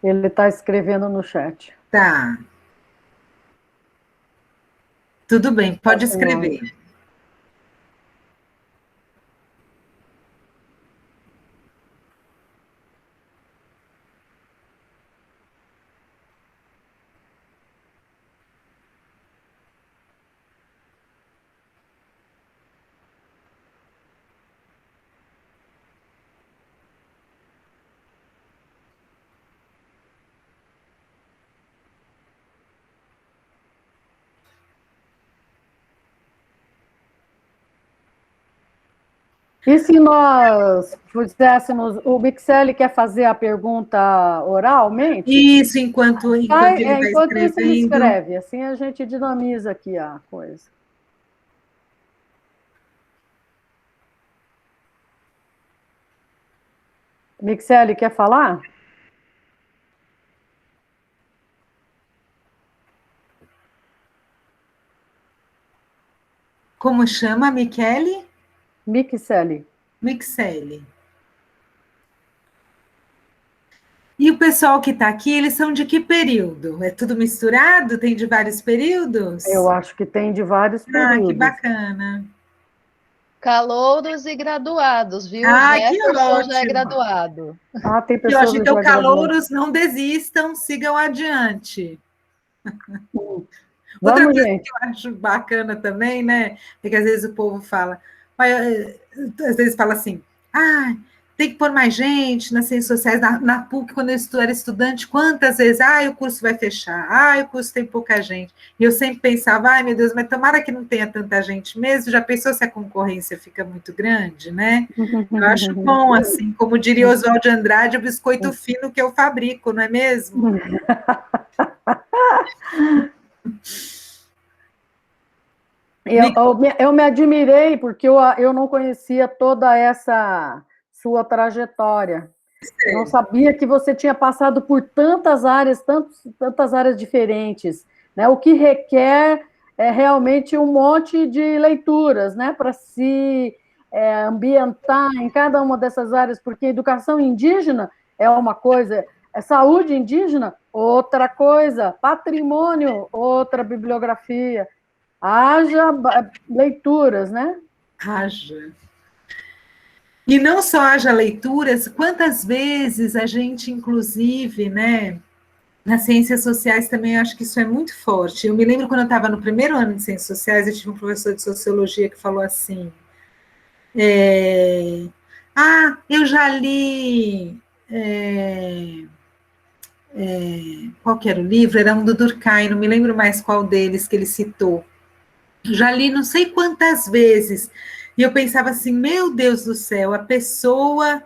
Ele está escrevendo no chat. Tá. Tudo bem, Está pode sem áudio. escrever. E se nós fizéssemos. O Mixele quer fazer a pergunta oralmente? Isso, enquanto ele vai Enquanto isso, ele escrevendo. escreve. Assim a gente dinamiza aqui a coisa. Mixele quer falar? Como chama, Michele? Mixele. Mixele. E o pessoal que está aqui, eles são de que período? É tudo misturado? Tem de vários períodos? Eu acho que tem de vários Ah, que períodos. bacana. Calouros e graduados, viu? O Ah, que Jefferson já é ótimo. graduado. Ah, tem Que ótimo. pessoas Então, já graduadas. calouros, não desistam, sigam adiante. Outra Vamos, coisa que gente. eu acho bacana também, né? É que às vezes o povo fala, às vezes fala assim, ah, tem que pôr mais gente nas ciências sociais, na PUC, quando eu era estudante, quantas vezes, o curso vai fechar, o curso tem pouca gente. E eu sempre pensava, ai meu Deus, mas tomara que não tenha tanta gente mesmo, já pensou se a concorrência fica muito grande, né? Eu acho bom, assim, como diria Oswald de Andrade, o biscoito fino que eu fabrico, não é mesmo? Eu me admirei porque eu não conhecia toda essa sua trajetória. Eu não sabia que você tinha passado por tantas áreas, tantas áreas diferentes, né? O que requer realmente um monte de leituras, né? Para se ambientar em cada uma dessas áreas, porque educação indígena é uma coisa, saúde indígena, outra coisa, patrimônio, outra bibliografia. Haja leituras, né? Haja. E não só haja leituras, quantas vezes a gente, inclusive, né, nas ciências sociais também, eu acho que isso é muito forte. Eu me lembro quando eu estava no primeiro ano de ciências sociais, eu tive um professor de sociologia que falou assim, eu já li... qual que era o livro? Era um do Durkheim, não me lembro mais qual deles que ele citou. Já li não sei quantas vezes, e eu pensava assim, meu Deus do céu, a pessoa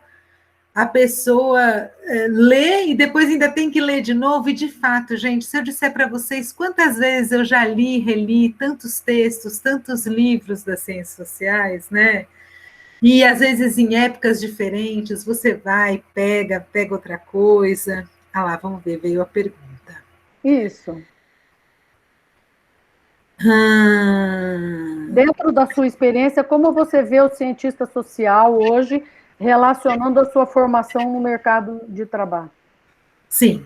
a pessoa lê e depois ainda tem que ler de novo, e de fato, gente, se eu disser para vocês quantas vezes eu já li, reli tantos textos, tantos livros das ciências sociais, né? E às vezes em épocas diferentes, você vai, pega outra coisa. Ah lá, vamos ver, veio a pergunta. Isso. Hum. Dentro da sua experiência, como você vê o cientista social hoje relacionando a sua formação no mercado de trabalho? Sim.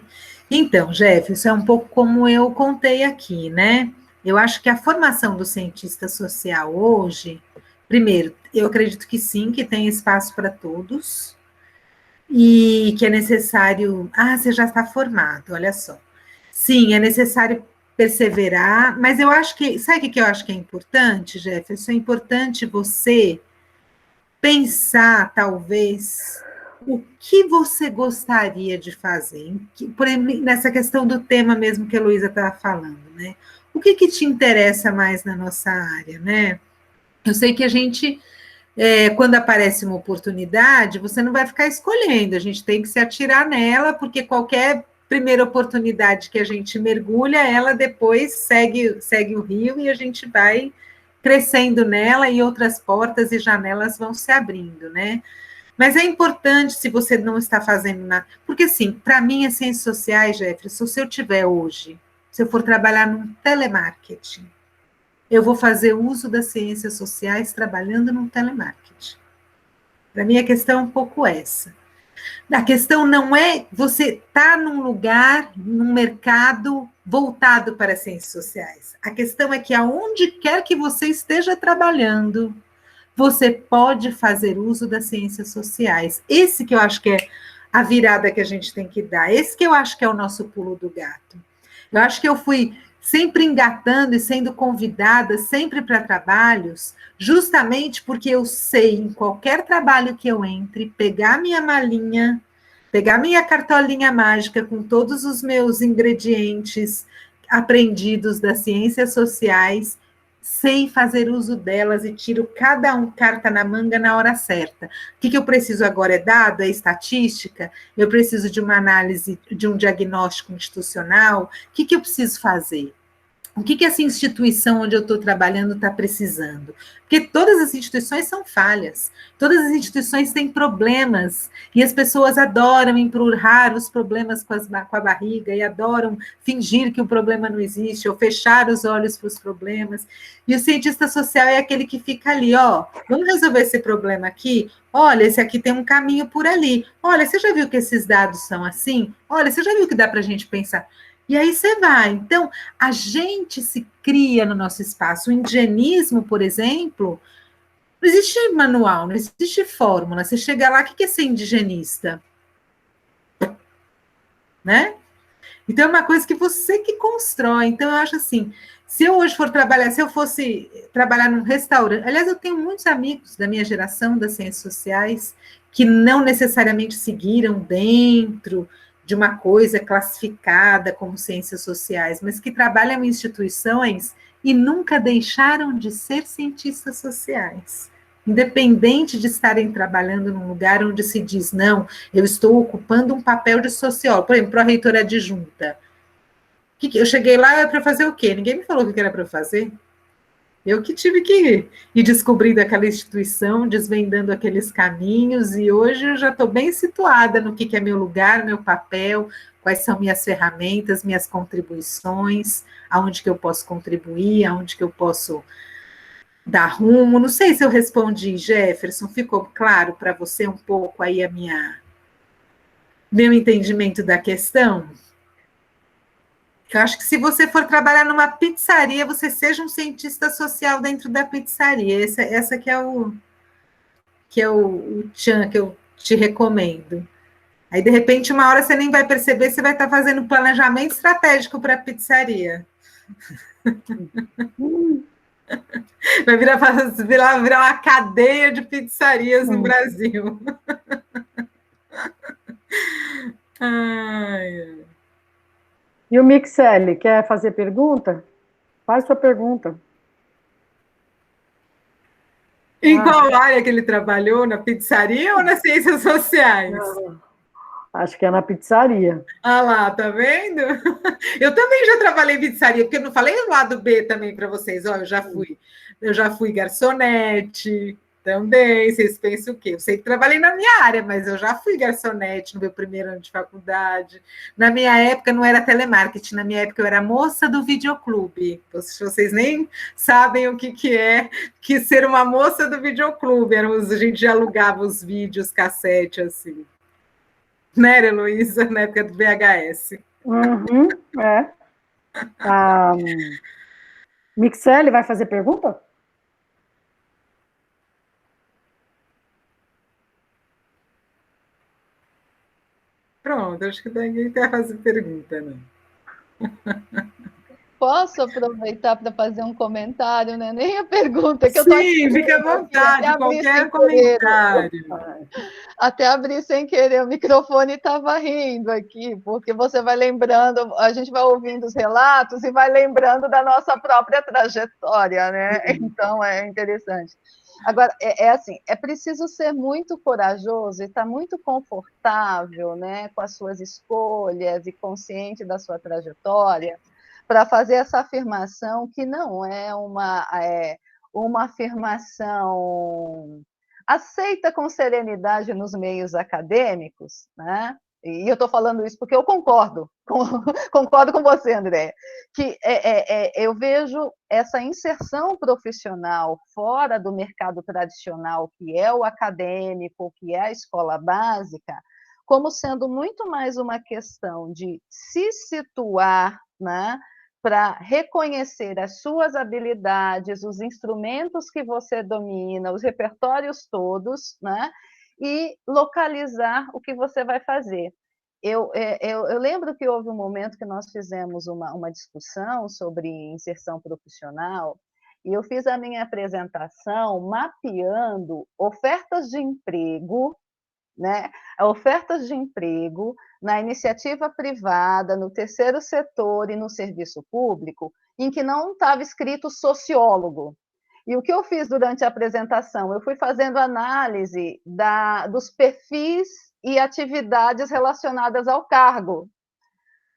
Então, Jefferson, é um pouco como eu contei aqui, né? Eu acho que a formação do cientista social hoje, primeiro, eu acredito que sim, que tem espaço para todos, e que é necessário. Ah, você já está formado, olha só. Sim, é necessário perseverar, mas eu acho que. Sabe o que eu acho que é importante, Jefferson? É importante você pensar, talvez, o que você gostaria de fazer, por exemplo, nessa questão do tema mesmo que a Luísa estava falando, né? O que te interessa mais na nossa área, né? Eu sei que a gente, quando aparece uma oportunidade, você não vai ficar escolhendo, a gente tem que se atirar nela, porque qualquer primeira oportunidade que a gente mergulha, ela depois segue o rio e a gente vai crescendo nela e outras portas e janelas vão se abrindo, né? Mas é importante, se você não está fazendo nada, porque assim, para mim, as ciências sociais, Jefferson, se eu tiver hoje, se eu for trabalhar num telemarketing, eu vou fazer uso das ciências sociais trabalhando no telemarketing. Para mim, a questão é um pouco essa. A questão não é você estar num lugar, num mercado voltado para as ciências sociais. A questão é que aonde quer que você esteja trabalhando, você pode fazer uso das ciências sociais. Esse que eu acho que é a virada que a gente tem que dar. Esse que eu acho que é o nosso pulo do gato. Eu acho que eu fui sempre engatando e sendo convidada sempre para trabalhos, justamente porque eu sei, em qualquer trabalho que eu entre, pegar minha malinha, pegar minha cartolinha mágica com todos os meus ingredientes aprendidos das ciências sociais, sei fazer uso delas e tiro cada um carta na manga na hora certa. O que eu preciso agora é dado, é estatística, eu preciso de uma análise, de um diagnóstico institucional, o que eu preciso fazer? O que essa instituição onde eu estou trabalhando está precisando? Porque todas as instituições são falhas, todas as instituições têm problemas, e as pessoas adoram empurrar os problemas com a barriga, e adoram fingir que o problema não existe, ou fechar os olhos para os problemas. E o cientista social é aquele que fica ali, ó, vamos resolver esse problema aqui? Olha, esse aqui tem um caminho por ali. Olha, você já viu que esses dados são assim? Olha, você já viu que dá para a gente pensar? E aí você vai. Então, a gente se cria no nosso espaço. O indigenismo, por exemplo, não existe manual, não existe fórmula. Você chega lá, o que é ser indigenista? Né? Então, é uma coisa que você que constrói. Então, eu acho assim, se eu hoje for trabalhar, se eu fosse trabalhar num restaurante, aliás, eu tenho muitos amigos da minha geração, das ciências sociais, que não necessariamente seguiram dentro de uma coisa classificada como ciências sociais, mas que trabalham em instituições e nunca deixaram de ser cientistas sociais. Independente de estarem trabalhando num lugar onde se diz, não, eu estou ocupando um papel de sociólogo, por exemplo, pró-reitora adjunta. Eu cheguei lá para fazer o quê? Ninguém me falou o que era para fazer. Eu que tive que ir descobrindo aquela instituição, desvendando aqueles caminhos, e hoje eu já estou bem situada no que é meu lugar, meu papel, quais são minhas ferramentas, minhas contribuições, aonde que eu posso contribuir, aonde que eu posso dar rumo. Não sei se eu respondi, Jefferson, ficou claro para você um pouco aí meu entendimento da questão? Eu acho que se você for trabalhar numa pizzaria, você seja um cientista social dentro da pizzaria. Essa que é o tchan que eu te recomendo. Aí, de repente, uma hora você nem vai perceber, você vai estar fazendo planejamento estratégico para a pizzaria. Vai virar uma cadeia de pizzarias no Brasil. Ai. E o Mixele, quer fazer pergunta? Faz sua pergunta. Em qual área que ele trabalhou? Na pizzaria ou nas ciências sociais? Acho que é na pizzaria. Ah lá, tá vendo? Eu também já trabalhei em pizzaria, porque eu não falei o lado B também para vocês. Ó, eu já fui garçonete também. Vocês pensam o quê? Eu sei que trabalhei na minha área, mas eu já fui garçonete no meu primeiro ano de faculdade. Na minha época não era telemarketing, na minha época eu era moça do videoclube. Vocês nem sabem o que é que ser uma moça do videoclube. A gente alugava os vídeos, cassete, assim. Né, Heloísa, na época do VHS. Uhum, é. A Mixele vai fazer pergunta? Pronto, acho que ninguém quer fazer pergunta, não. Posso aproveitar para fazer um comentário, né? Nem a pergunta que eu estou Sim, fica à vontade, qualquer comentário. Até abrir sem querer o microfone e estava rindo aqui, porque você vai lembrando, a gente vai ouvindo os relatos e vai lembrando da nossa própria trajetória, né? Então é interessante. Agora, assim, é preciso ser muito corajoso e estar muito confortável, né, com as suas escolhas e consciente da sua trajetória, para fazer essa afirmação que não é uma afirmação aceita com serenidade nos meios acadêmicos, né? E eu estou falando isso porque eu concordo com você, André, que eu vejo essa inserção profissional fora do mercado tradicional, que é o acadêmico, que é a escola básica, como sendo muito mais uma questão de se situar, né, para reconhecer as suas habilidades, os instrumentos que você domina, os repertórios todos, né? E localizar o que você vai fazer. Eu lembro que houve um momento que nós fizemos uma discussão sobre inserção profissional, e eu fiz a minha apresentação mapeando ofertas de emprego, né? Ofertas de emprego na iniciativa privada, no terceiro setor e no serviço público, em que não estava escrito sociólogo. E o que eu fiz durante a apresentação? Eu fui fazendo análise dos perfis e atividades relacionadas ao cargo.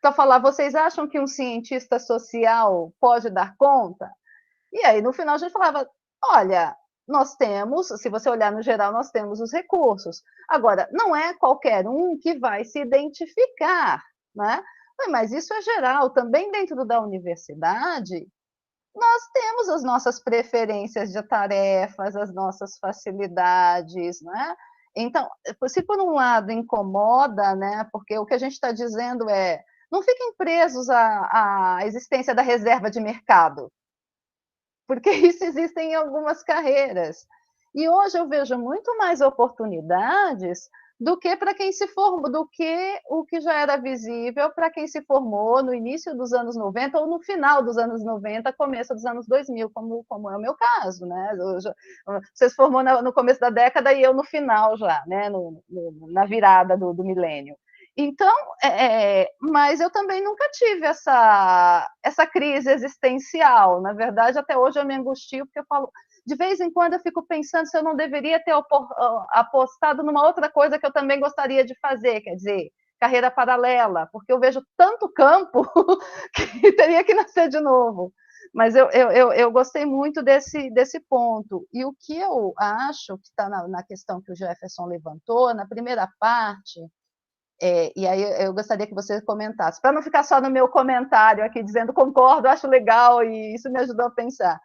Para falar, vocês acham que um cientista social pode dar conta? E aí, no final, a gente falava, olha, nós temos, se você olhar no geral, nós temos os recursos. Agora, não é qualquer um que vai se identificar, né? Mas isso é geral, também dentro da universidade, nós temos as nossas preferências de tarefas, as nossas facilidades, né? Então, se por um lado incomoda, né? Porque o que a gente está dizendo é, não fiquem presos à existência da reserva de mercado, porque isso existe em algumas carreiras. E hoje eu vejo muito mais oportunidades do que para quem se formou, do que o que já era visível para quem se formou no início dos anos 90 ou no final dos anos 90, começo dos anos 2000, como é o meu caso, né? Você se formou no começo da década e eu no final já, né? Na virada do milênio. Então, mas eu também nunca tive essa crise existencial. Na verdade, até hoje eu me angustio, porque eu falo, de vez em quando eu fico pensando se eu não deveria ter apostado numa outra coisa que eu também gostaria de fazer, quer dizer, carreira paralela, porque eu vejo tanto campo que teria que nascer de novo. Mas eu gostei muito desse ponto. E o que eu acho que está na questão que o Jefferson levantou, na primeira parte, e aí eu gostaria que você comentasse, para não ficar só no meu comentário aqui dizendo concordo, acho legal, e isso me ajudou a pensar.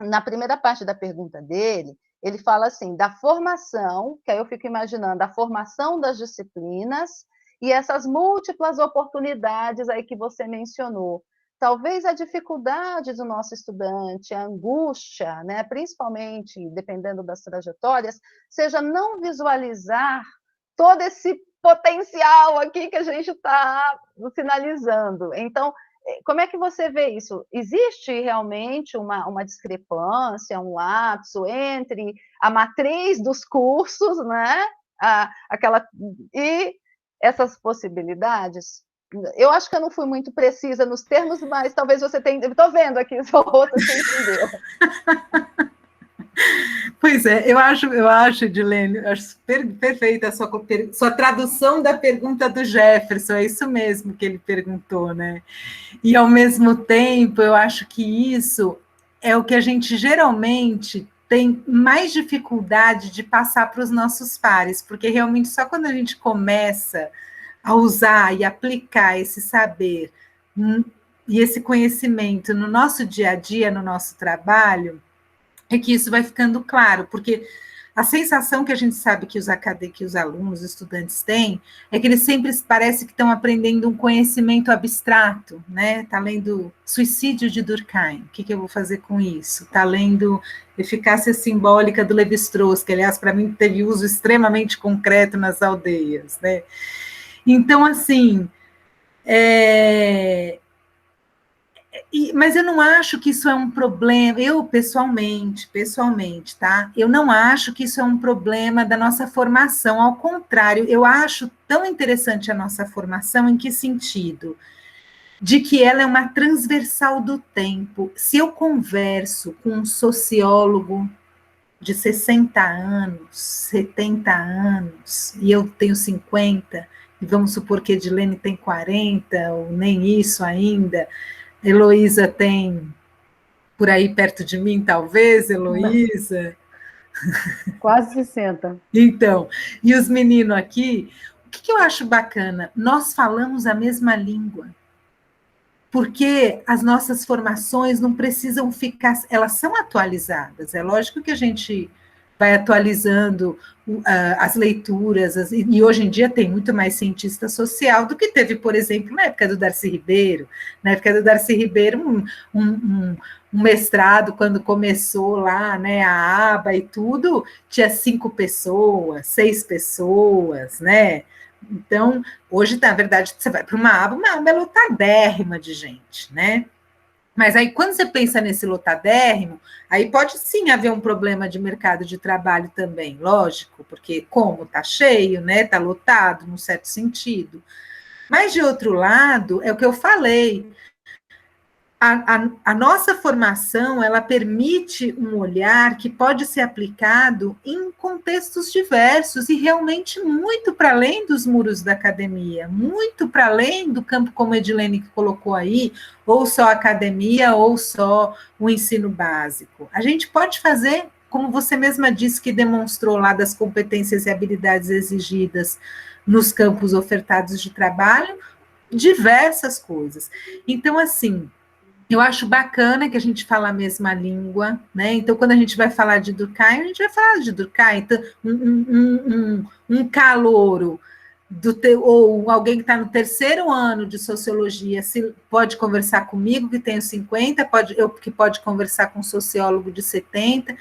Na primeira parte da pergunta dele, ele fala assim, da formação, que aí eu fico imaginando a formação das disciplinas e essas múltiplas oportunidades aí que você mencionou. Talvez a dificuldade do nosso estudante, a angústia, né, principalmente dependendo das trajetórias, seja não visualizar todo esse potencial aqui que a gente está sinalizando. Então, como é que você vê isso? Existe realmente uma discrepância, um lapso entre a matriz dos cursos, né? E essas possibilidades? Eu acho que eu não fui muito precisa nos termos, mas talvez você tenha... Estou vendo aqui o seu rosto, você entendeu. Pois é, eu acho, Edilene, eu acho perfeita a sua tradução da pergunta do Jefferson, é isso mesmo que ele perguntou, né? E, ao mesmo tempo, eu acho que isso é o que a gente geralmente tem mais dificuldade de passar para os nossos pares, porque realmente só quando a gente começa a usar e aplicar esse saber e esse conhecimento no nosso dia a dia, no nosso trabalho, é que isso vai ficando claro, porque a sensação que a gente sabe que os alunos, os estudantes têm, é que eles sempre parece que estão aprendendo um conhecimento abstrato, né? Está lendo Suicídio de Durkheim, o que eu vou fazer com isso? Está lendo Eficácia Simbólica do Levi-Strauss, que, aliás, para mim teve uso extremamente concreto nas aldeias, né? Então, assim, mas eu não acho que isso é um problema, eu pessoalmente, tá? Eu não acho que isso é um problema da nossa formação, ao contrário, eu acho tão interessante a nossa formação, em que sentido? De que ela é uma transversal do tempo. Se eu converso com um sociólogo de 60 anos, 70 anos, e eu tenho 50, e vamos supor que a Edilene tem 40, ou nem isso ainda, Heloísa tem por aí perto de mim, talvez, Heloísa. Quase 60. Então, e os meninos aqui, o que eu acho bacana? Nós falamos a mesma língua, porque as nossas formações não precisam ficar, elas são atualizadas, é lógico que a gente vai atualizando as leituras, e hoje em dia tem muito mais cientista social do que teve, por exemplo, na época do Darcy Ribeiro. Na época do Darcy Ribeiro, um mestrado, quando começou lá, né, a aba e tudo, tinha 5 pessoas, 6 pessoas, né? Então, hoje, na verdade, você vai para uma aba é lotadérrima de gente, né? Mas aí, quando você pensa nesse lotadérrimo, aí pode sim haver um problema de mercado de trabalho também, lógico, porque como está cheio, né? Está lotado, num certo sentido. Mas, de outro lado, é o que eu falei, a nossa formação, ela permite um olhar que pode ser aplicado em contextos diversos e realmente muito para além dos muros da academia, muito para além do campo, como a Edilene colocou aí, ou só academia, ou só o ensino básico. A gente pode fazer, como você mesma disse, que demonstrou lá das competências e habilidades exigidas nos campos ofertados de trabalho, diversas coisas. Então, assim, eu acho bacana que a gente fala a mesma língua, né? Então, quando a gente vai falar de Durkheim, a gente vai falar de Durkheim. Então, um calouro ou alguém que está no 3º ano de sociologia pode conversar comigo, que tenho 50, que pode conversar com um sociólogo de 70.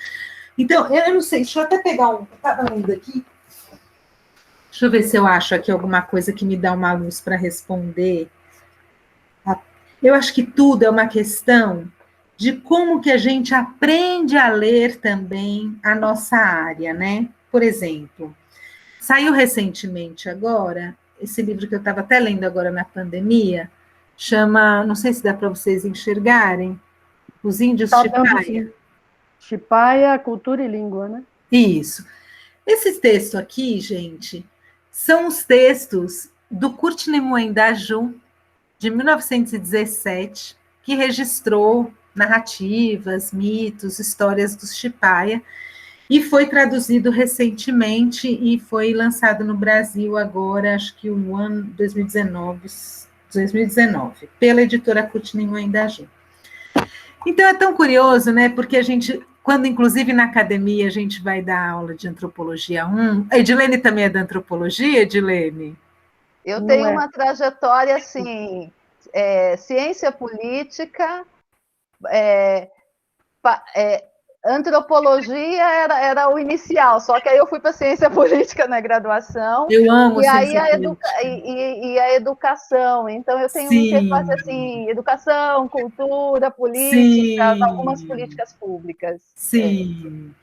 Então, eu não sei, deixa eu até pegar eu estava lendo aqui. Deixa eu ver se eu acho aqui alguma coisa que me dá uma luz para responder. Eu acho que tudo é uma questão de como que a gente aprende a ler também a nossa área, né? Por exemplo, saiu recentemente agora, esse livro que eu estava até lendo agora na pandemia, chama, não sei se dá para vocês enxergarem, Os Índios Chipaya. Chipaya, Cultura e Língua, né? Isso. Esses textos aqui, gente, são os textos do Kurt Niemoyen-da Jung, de 1917, que registrou narrativas, mitos, histórias dos Chipaya, e foi traduzido recentemente e foi lançado no Brasil agora, acho que o ano 2019, pela editora Kurt Niemoyen-da Jung. Então é tão curioso, né? Porque a gente, quando inclusive na academia a gente vai dar aula de antropologia 1, a Edilene também é da antropologia, Edilene? Eu tenho uma trajetória, assim, ciência política, antropologia era o inicial, só que aí eu fui para ciência política na graduação. Eu amo e aí a educação. Então eu tenho uma interface assim, educação, cultura, política, algumas políticas públicas. Sim.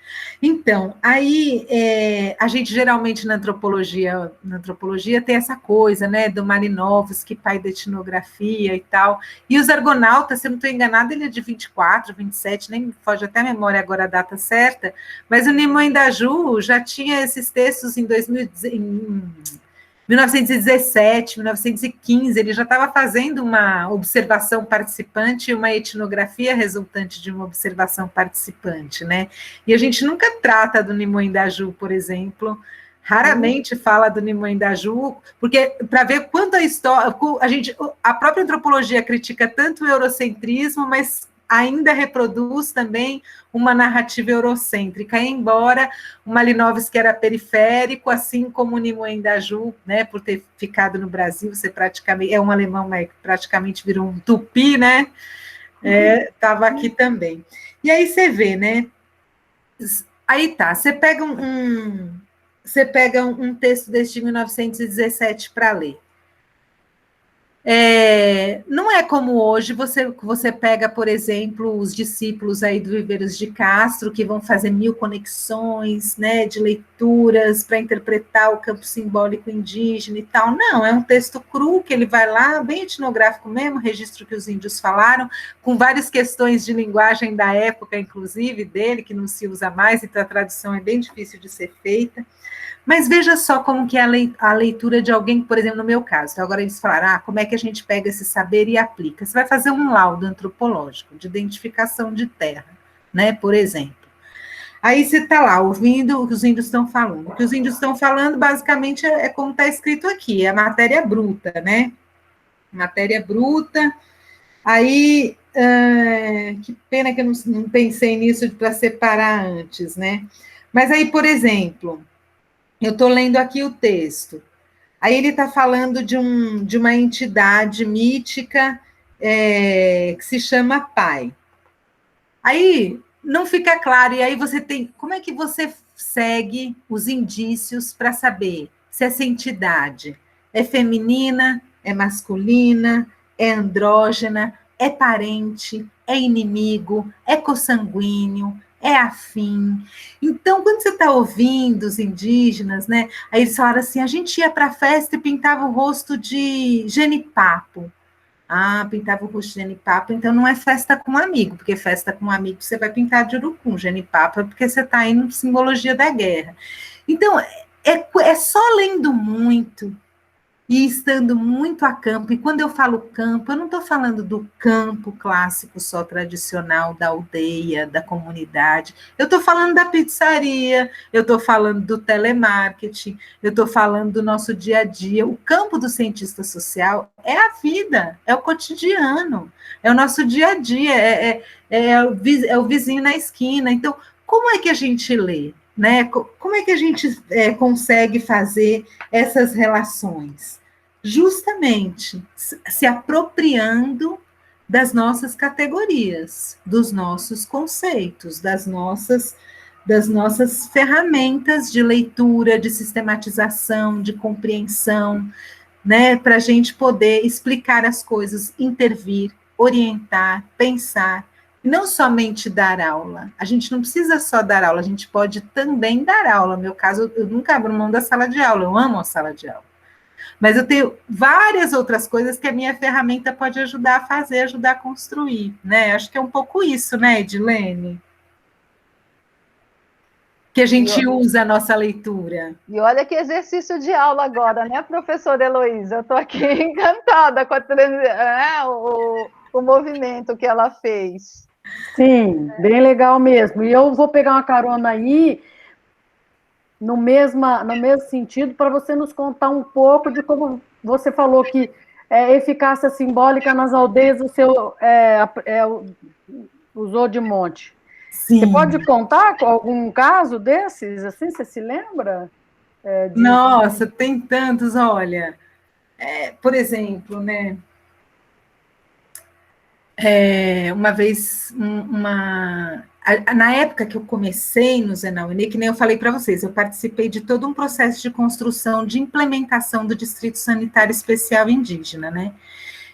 Então, aí a gente geralmente na antropologia tem essa coisa, né, do Malinowski, pai da etnografia e tal. E os Argonautas, se eu não estou enganada, ele é de 24, 27, nem me foge até a memória agora a data certa, mas o Nimon Daju já tinha esses textos em 1917, 1915, ele já estava fazendo uma observação participante e uma etnografia resultante de uma observação participante, né? E a gente nunca trata do Nimon Daju, por exemplo, raramente fala do Nimon Daju, porque para ver quanto a história, a própria antropologia critica tanto o eurocentrismo, mas ainda reproduz também uma narrativa eurocêntrica, embora o Malinowski era periférico, assim como o Nimon Daju, né, por ter ficado no Brasil, você praticamente é um alemão, mas praticamente virou um tupi, né? Estava aqui também. E aí você vê, né? Aí tá, você pega um texto desde 1917 para ler. Não é como hoje, você pega, por exemplo, os discípulos aí do Viveiros de Castro, que vão fazer 1000 conexões, né, de leituras para interpretar o campo simbólico indígena e tal. Não, é um texto cru, que ele vai lá, bem etnográfico mesmo, registro que os índios falaram, com várias questões de linguagem da época, inclusive, dele, que não se usa mais, então a tradução é bem difícil de ser feita. Mas veja só como que é a leitura de alguém, por exemplo, no meu caso. Então, agora eles falaram, como é que a gente pega esse saber e aplica? Você vai fazer um laudo antropológico de identificação de terra, né, por exemplo. Aí você está lá, ouvindo o que os índios estão falando. O que os índios estão falando, basicamente, é como está escrito aqui, é a matéria bruta, né? Matéria bruta. Aí, que pena que eu não pensei nisso para separar antes, né? Mas aí, por exemplo... Eu estou lendo aqui o texto. Aí ele está falando de uma entidade mítica que se chama Pai. Aí não fica claro, e aí você tem... Como é que você segue os indícios para saber se essa entidade é feminina, é masculina, é andrógena, é parente, é inimigo, é consanguíneo, é afim? Então, quando você está ouvindo os indígenas, né, aí eles falaram assim, a gente ia para a festa e pintava o rosto de genipapo. Pintava o rosto de genipapo, então não é festa com um amigo, porque festa com um amigo você vai pintar de urucum, genipapo é porque você está indo simbologia da guerra. Então, é só lendo muito e estando muito a campo, e quando eu falo campo, eu não estou falando do campo clássico só tradicional, da aldeia, da comunidade, eu estou falando da pizzaria, eu estou falando do telemarketing, eu estou falando do nosso dia a dia. O campo do cientista social é a vida, é o cotidiano, é o nosso dia a dia, é o vizinho na esquina. Então, como é que a gente lê? Né? Como é que a gente consegue fazer essas relações? Justamente se apropriando das nossas categorias, dos nossos conceitos, das nossas ferramentas de leitura, de sistematização, de compreensão, né? Para a gente poder explicar as coisas, intervir, orientar, pensar. Não somente dar aula, a gente não precisa só dar aula, a gente pode também dar aula. No meu caso, eu nunca abro mão da sala de aula, eu amo a sala de aula. Mas eu tenho várias outras coisas que a minha ferramenta pode ajudar a fazer, ajudar a construir, né? Acho que é um pouco isso, né, Edilene? Que a gente usa a nossa leitura. E olha que exercício de aula agora, né, professora Heloísa? Eu estou aqui encantada com o movimento que ela fez. Sim, bem legal mesmo. E eu vou pegar uma carona aí, no mesmo sentido, para você nos contar um pouco de como você falou que eficácia simbólica nas aldeias o seu usou de monte. Sim. Você pode contar algum caso desses, assim, você se lembra? Nossa, tem tantos, olha. Por exemplo, né? Uma vez, na época que eu comecei no Zenauine, que nem eu falei para vocês, eu participei de todo um processo de construção, de implementação do Distrito Sanitário Especial Indígena, né?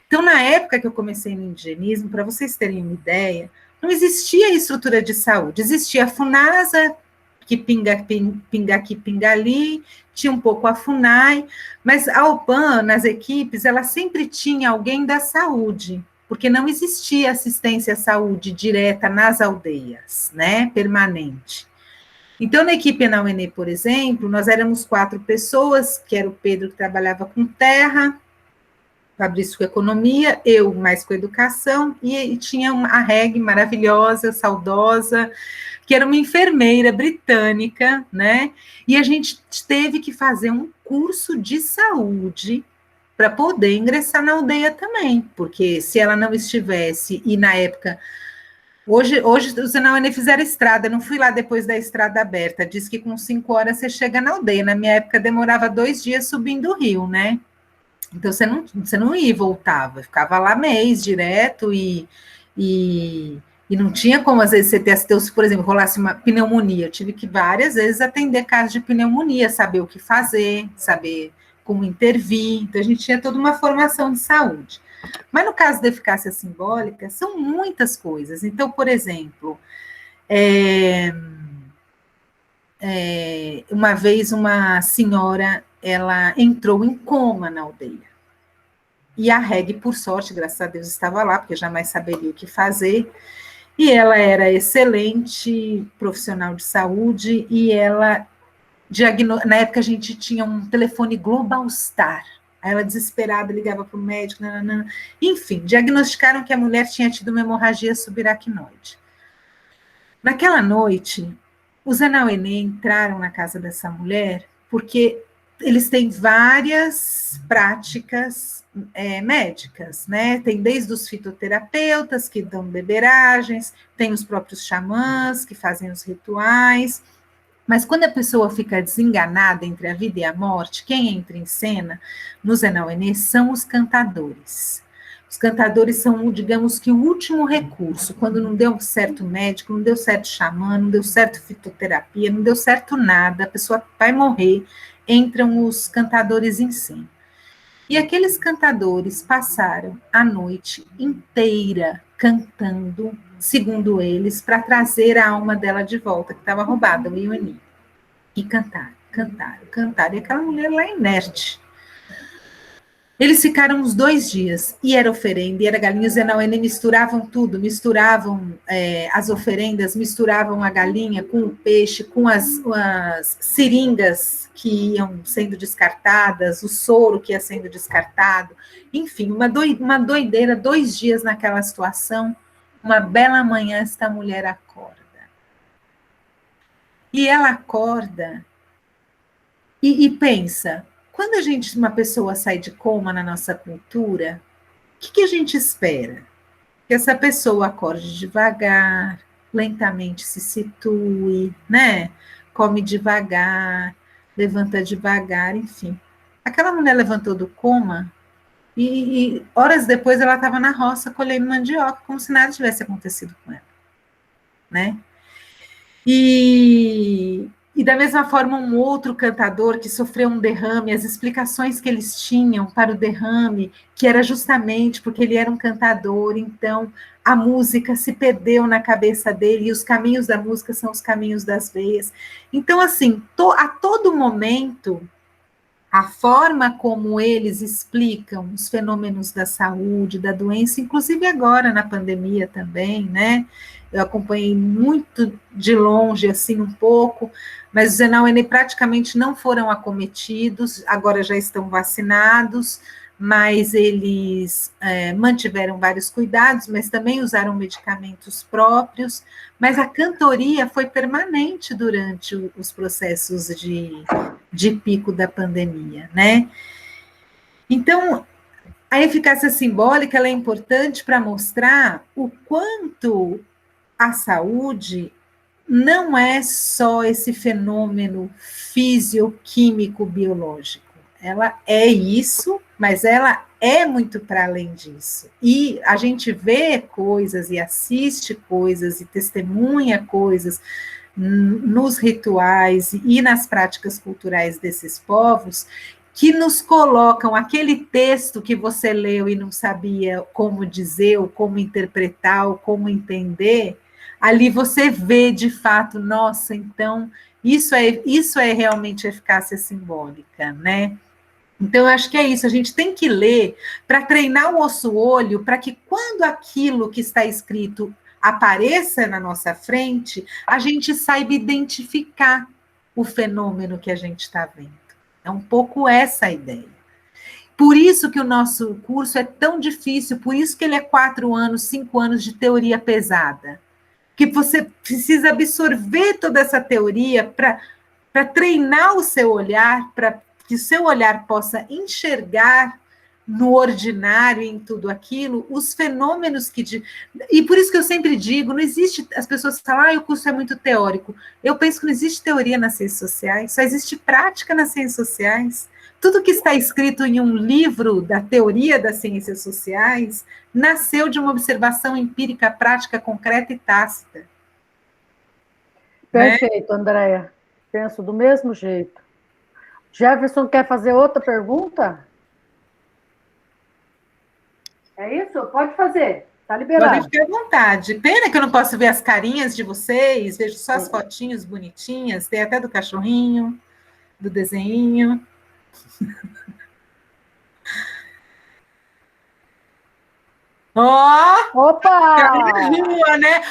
Então, na época que eu comecei no indigenismo, para vocês terem uma ideia, não existia estrutura de saúde, existia a FUNASA, que pinga aqui, pinga ali, tinha um pouco a FUNAI, mas a OPAN, nas equipes, ela sempre tinha alguém da saúde, porque não existia assistência à saúde direta nas aldeias, né, permanente. Então, na equipe na UNE, por exemplo, nós éramos 4 pessoas, que era o Pedro que trabalhava com terra, Fabrício com economia, eu mais com educação, e tinha a Reg maravilhosa, saudosa, que era uma enfermeira britânica, né? E a gente teve que fazer um curso de saúde para poder ingressar na aldeia também, porque se ela não estivesse, e na época, hoje os na UNE fizeram estrada, não fui lá depois da estrada aberta, diz que com 5 horas você chega na aldeia, na minha época demorava 2 dias subindo o rio, né? Então, você não ia e voltava, ficava lá mês direto e não tinha como, às vezes, você ter, por exemplo, rolasse uma pneumonia. Eu tive que várias vezes atender casos de pneumonia, saber o que fazer, saber como intervir. Então, a gente tinha toda uma formação de saúde. Mas no caso da eficácia simbólica, são muitas coisas. Então, por exemplo, uma vez uma senhora, ela entrou em coma na aldeia. E a Reg, por sorte, graças a Deus, estava lá, porque jamais saberia o que fazer. E ela era excelente profissional de saúde, e ela, na época a gente tinha um telefone Globalstar. Aí ela, desesperada, ligava para o médico, nananã. Enfim, diagnosticaram que a mulher tinha tido uma hemorragia subaracnoide. Naquela noite, os Anauenê entraram na casa dessa mulher, porque eles têm várias práticas médicas, né? Tem desde os fitoterapeutas, que dão beberagens, tem os próprios xamãs, que fazem os rituais, mas quando a pessoa fica desenganada entre a vida e a morte, quem entra em cena nos Anauenê são os cantadores. Os cantadores são, digamos que, o último recurso, quando não deu certo médico, não deu certo xamã, não deu certo fitoterapia, não deu certo nada, a pessoa vai morrer, entram os cantadores em cena. E aqueles cantadores passaram a noite inteira cantando, segundo eles, para trazer a alma dela de volta, que estava roubada, o Ioni. E cantaram. E aquela mulher lá inerte. Eles ficaram uns 2 dias, e era oferenda, e era galinha, os Anauenê misturavam tudo, misturavam as oferendas, misturavam a galinha com o peixe, com as seringas que iam sendo descartadas, o soro que ia sendo descartado, enfim, uma doideira, 2 dias naquela situação. Uma bela manhã, esta mulher acorda. E ela acorda e pensa, quando uma pessoa sai de coma na nossa cultura, o que a gente espera? Que essa pessoa acorde devagar, lentamente se situe, né? Come devagar, levanta devagar, enfim. Aquela mulher levantou do coma e horas depois ela estava na roça colhendo mandioca, como se nada tivesse acontecido com ela, né? E da mesma forma, um outro cantador que sofreu um derrame, as explicações que eles tinham para o derrame, que era justamente porque ele era um cantador, então a música se perdeu na cabeça dele, e os caminhos da música são os caminhos das veias. Então, assim, a todo momento, a forma como eles explicam os fenômenos da saúde, da doença, inclusive agora na pandemia também, né? Eu acompanhei muito de longe, assim, um pouco, mas os Anauenê praticamente não foram acometidos, agora já estão vacinados, mas eles mantiveram vários cuidados, mas também usaram medicamentos próprios, mas a cantoria foi permanente durante os processos de pico da pandemia, né? Então, a eficácia simbólica ela é importante para mostrar o quanto a saúde não é só esse fenômeno fisioquímico biológico. Ela é isso, mas ela é muito para além disso. E a gente vê coisas e assiste coisas e testemunha coisas nos rituais e nas práticas culturais desses povos que nos colocam aquele texto que você leu e não sabia como dizer, ou como interpretar, ou como entender. Ali você vê, de fato, nossa, então, isso é realmente eficácia simbólica, né? Então, eu acho que é isso, a gente tem que ler para treinar o nosso olho, para que quando aquilo que está escrito apareça na nossa frente, a gente saiba identificar o fenômeno que a gente está vendo. É um pouco essa a ideia. Por isso que o nosso curso é tão difícil, por isso que ele é 4 anos, 5 anos de teoria pesada. Que você precisa absorver toda essa teoria para treinar o seu olhar, para que o seu olhar possa enxergar no ordinário, em tudo aquilo, os fenômenos que... E por isso que eu sempre digo, não existe... As pessoas falam, o curso é muito teórico. Eu penso que não existe teoria nas ciências sociais, só existe prática nas ciências sociais. Tudo que está escrito em um livro da teoria das ciências sociais nasceu de uma observação empírica, prática, concreta e tácita. Perfeito, né? Andréia. Penso do mesmo jeito. Jefferson quer fazer outra pergunta? É isso? Pode fazer. Está liberado. Pode ficar à vontade. Pena que eu não posso ver as carinhas de vocês, vejo só as fotinhos bonitinhas, tem até do cachorrinho, do desenho. Opa! Rua, né?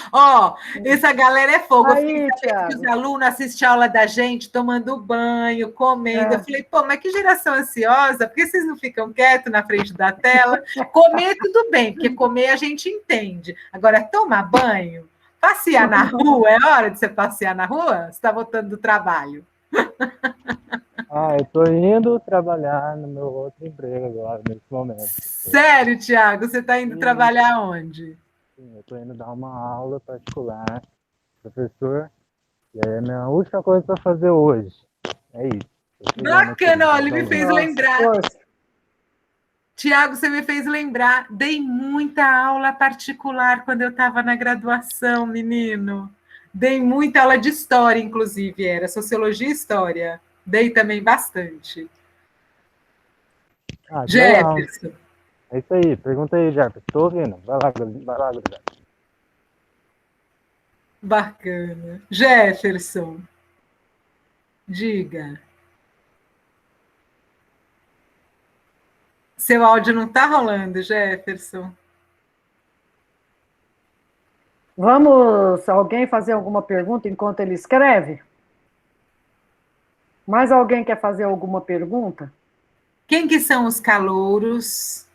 Essa galera é fogo. Aí, eu fiquei sabendo que os alunos assistem a aula da gente, tomando banho, comendo. Eu falei, mas que geração ansiosa, por que vocês não ficam quietos na frente da tela? Comer, tudo bem, porque comer a gente entende. Agora, tomar banho, passear na rua, é hora de você passear na rua? Você está voltando do trabalho. Eu tô indo trabalhar no meu outro emprego agora, nesse momento. Sério, Thiago? Você está indo trabalhar onde? Sim, eu tô indo dar uma aula particular, professor, e é a minha última coisa para fazer hoje. É isso. Bacana, olha, ele me fez lembrar. Tiago, você me fez lembrar, dei muita aula particular quando eu estava na graduação, menino. Dei muita aula de história, inclusive, era Sociologia e História. Dei também bastante. Jefferson. É isso aí, pergunta aí, Jefferson. Estou ouvindo. Vai lá, Guilherme. Bacana. Jefferson, diga. Seu áudio não está rolando, Jefferson. Vamos, alguém fazer alguma pergunta enquanto ele escreve? Mais alguém quer fazer alguma pergunta? Quem que são os calouros?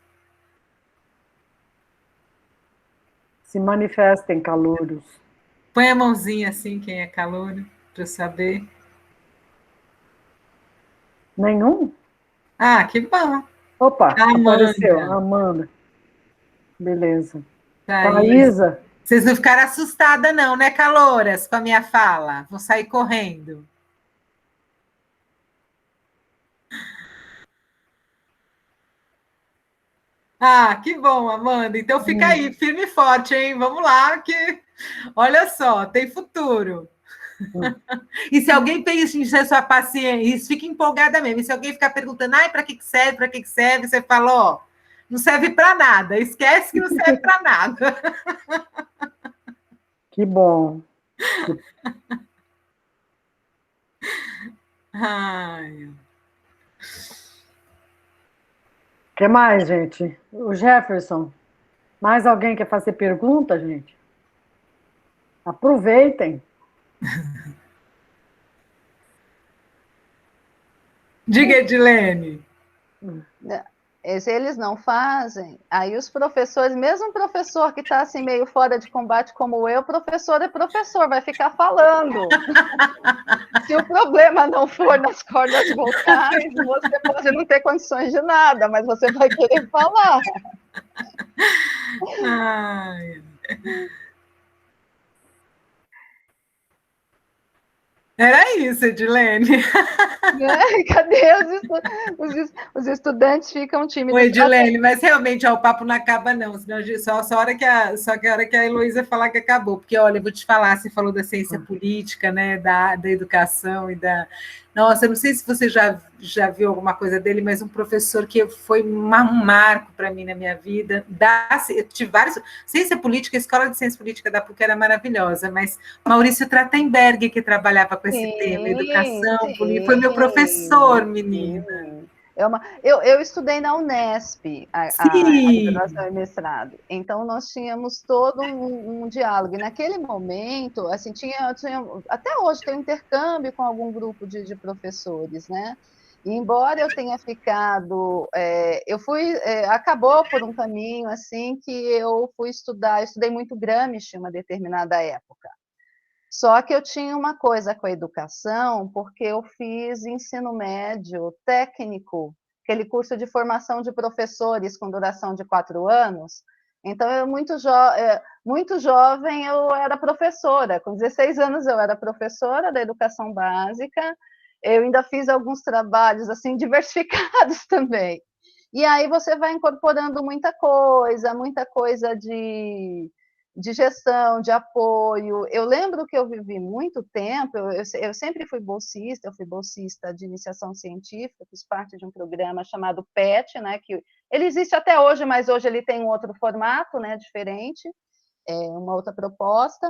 Se manifestem, calouros. Põe a mãozinha assim, quem é calouro, para eu saber. Nenhum? Que bom. Opa, Amanda. Apareceu, Amanda. Beleza. Thaísa. Vocês não ficaram assustadas não, né, calouras, com a minha fala? Vou sair correndo. Que bom, Amanda. Então fica aí, firme e forte, hein? Vamos lá, que olha só, tem futuro. E se alguém encher sua paciência, fica empolgada mesmo. E se alguém ficar perguntando, para que serve, para que serve, você fala, não serve para nada, esquece que não serve para nada. Que bom. O que mais, gente? O Jefferson, mais alguém quer fazer pergunta, gente? Aproveitem. Diga, Edilene. Se eles não fazem, aí os professores, mesmo o professor que está assim meio fora de combate como eu, professor é professor, vai ficar falando. Se o problema não for nas cordas vocais, você pode não ter condições de nada, mas você vai querer falar. Era isso, Edilene. Cadê os estudantes ficam tímidos? Edilene, mas realmente o papo não acaba, não. Só a hora que a Heloísa falar que acabou. Porque, olha, eu vou te falar, você falou da ciência política, né, da educação e da... Nossa, eu não sei se você já viu alguma coisa dele, mas um professor que foi um marco para mim na minha vida. Eu tive vários... Ciência política, a escola de ciência política da PUC era maravilhosa, mas Maurício Trachtenberg, que trabalhava com esse tema, educação, política, foi meu professor, menina. Eu estudei na Unesp, a graduação e mestrado, então nós tínhamos todo um diálogo, e naquele momento, assim, até hoje tem um intercâmbio com algum grupo de professores, né? E embora eu tenha ficado, acabou por um caminho, assim, que eu estudei muito Gramsci em uma determinada época. Só que eu tinha uma coisa com a educação, porque eu fiz ensino médio técnico, aquele curso de formação de professores com duração de 4 anos. Então, muito jovem eu era professora, com 16 anos eu era professora da educação básica, eu ainda fiz alguns trabalhos assim diversificados também. E aí você vai incorporando muita coisa de gestão, de apoio. Eu lembro que eu vivi muito tempo, eu sempre fui bolsista, eu fui bolsista de iniciação científica, fiz parte de um programa chamado PET, né, que ele existe até hoje, mas hoje ele tem um outro formato, né, diferente, uma outra proposta.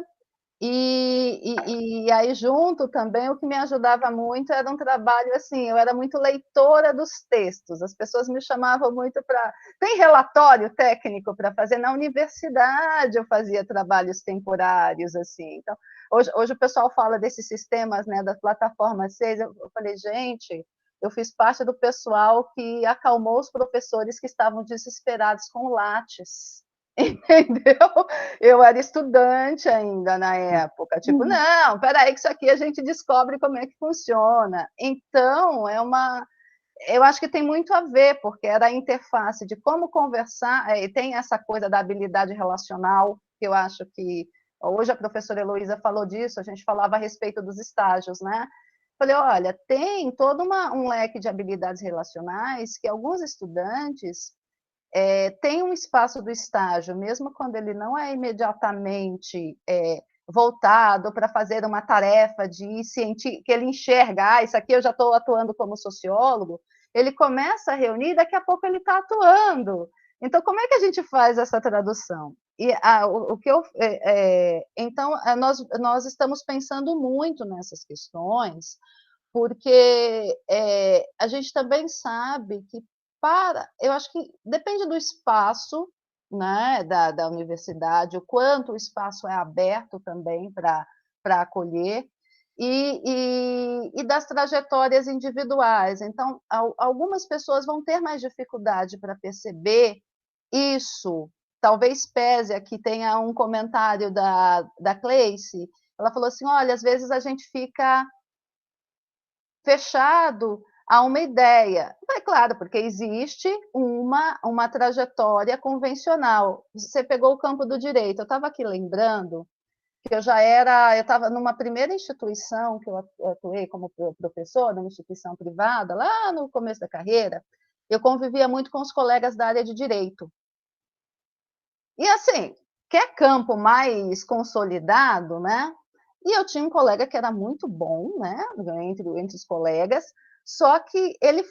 E aí, junto também, o que me ajudava muito era um trabalho assim, eu era muito leitora dos textos, as pessoas me chamavam muito para... Tem relatório técnico para fazer? Na universidade eu fazia trabalhos temporários, assim. Então, hoje o pessoal fala desses sistemas, né, da plataforma 6, eu falei, gente, eu fiz parte do pessoal que acalmou os professores que estavam desesperados com o Lattes. Entendeu? Eu era estudante ainda na época, tipo, não, peraí que isso aqui a gente descobre como é que funciona. Então, eu acho que tem muito a ver, porque era a interface de como conversar, e tem essa coisa da habilidade relacional, que eu acho que, hoje a professora Heloísa falou disso, a gente falava a respeito dos estágios, né? Falei, olha, tem todo um leque de habilidades relacionais que alguns estudantes tem um espaço do estágio, mesmo quando ele não é imediatamente voltado para fazer uma tarefa que ele enxerga, isso aqui eu já estou atuando como sociólogo, ele começa a reunir e daqui a pouco ele está atuando. Então, como é que a gente faz essa tradução? E então, nós estamos pensando muito nessas questões, porque a gente também sabe que eu acho que depende do espaço, né, da universidade, o quanto o espaço é aberto também para acolher, e das trajetórias individuais. Então, algumas pessoas vão ter mais dificuldade para perceber isso, talvez pese, aqui tenha um comentário da Cleice, ela falou assim, olha, às vezes a gente fica fechado a uma ideia. É claro, porque existe uma trajetória convencional. Você pegou o campo do direito. Eu estava aqui lembrando que eu estava numa primeira instituição que eu atuei como professor, numa instituição privada, lá no começo da carreira, eu convivia muito com os colegas da área de direito. E assim, quer campo mais consolidado, né? E eu tinha um colega que era muito bom, né, entre os colegas, só que ele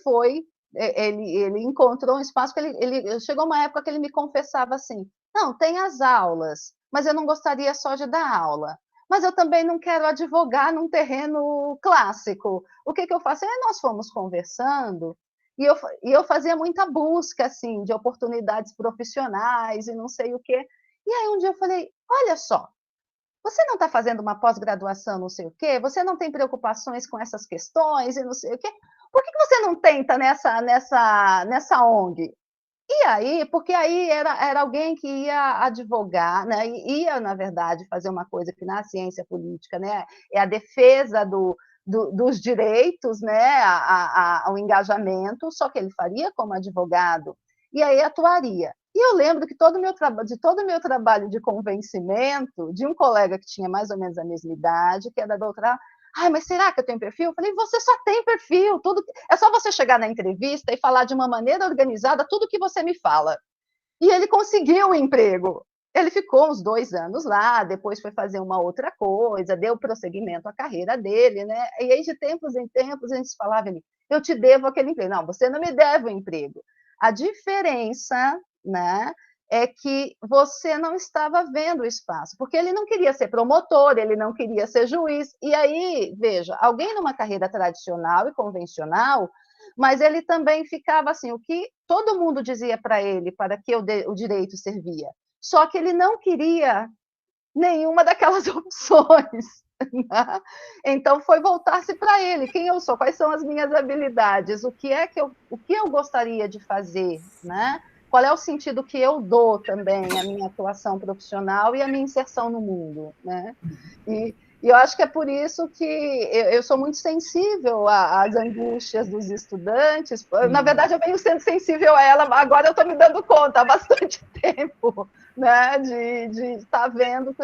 encontrou um espaço que chegou uma época que ele me confessava assim, não, tem as aulas, mas eu não gostaria só de dar aula, mas eu também não quero advogar num terreno clássico. O que eu faço? Aí nós fomos conversando, e eu fazia muita busca, assim, de oportunidades profissionais e não sei o quê. E aí um dia eu falei, olha só, você não está fazendo uma pós-graduação, não sei o quê? Você não tem preocupações com essas questões e não sei o quê? Por que você não tenta nessa ONG? E aí, porque aí era alguém que ia advogar, né? Ia, na verdade, fazer uma coisa que na ciência política, né, é a defesa dos direitos, né, ao engajamento, só que ele faria como advogado, e aí atuaria. E eu lembro que de todo o meu trabalho de convencimento, de um colega que tinha mais ou menos a mesma idade, que era doutorado, mas será que eu tenho perfil? Eu falei, você só tem perfil, é só você chegar na entrevista e falar de uma maneira organizada tudo que você me fala. E ele conseguiu o emprego. Ele ficou uns 2 anos lá, depois foi fazer uma outra coisa, deu prosseguimento à carreira dele, né? E aí, de tempos em tempos, a gente falava, eu te devo aquele emprego. Não, você não me deve o emprego. A diferença, né, é que você não estava vendo o espaço, porque ele não queria ser promotor, ele não queria ser juiz. E aí, veja, alguém numa carreira tradicional e convencional mas ele também ficava assim, o que todo mundo dizia para ele, para que o direito servia, só que ele não queria nenhuma daquelas opções. Né? Então foi voltar-se para ele, quem eu sou, quais são as minhas habilidades, o que eu gostaria de fazer, né? Qual é o sentido que eu dou também à minha atuação profissional e à minha inserção no mundo, né? E eu acho que é por isso que eu sou muito sensível às angústias dos estudantes. Na verdade, eu venho sendo sensível a ela, agora eu estou me dando conta há bastante tempo, né? De estar vendo que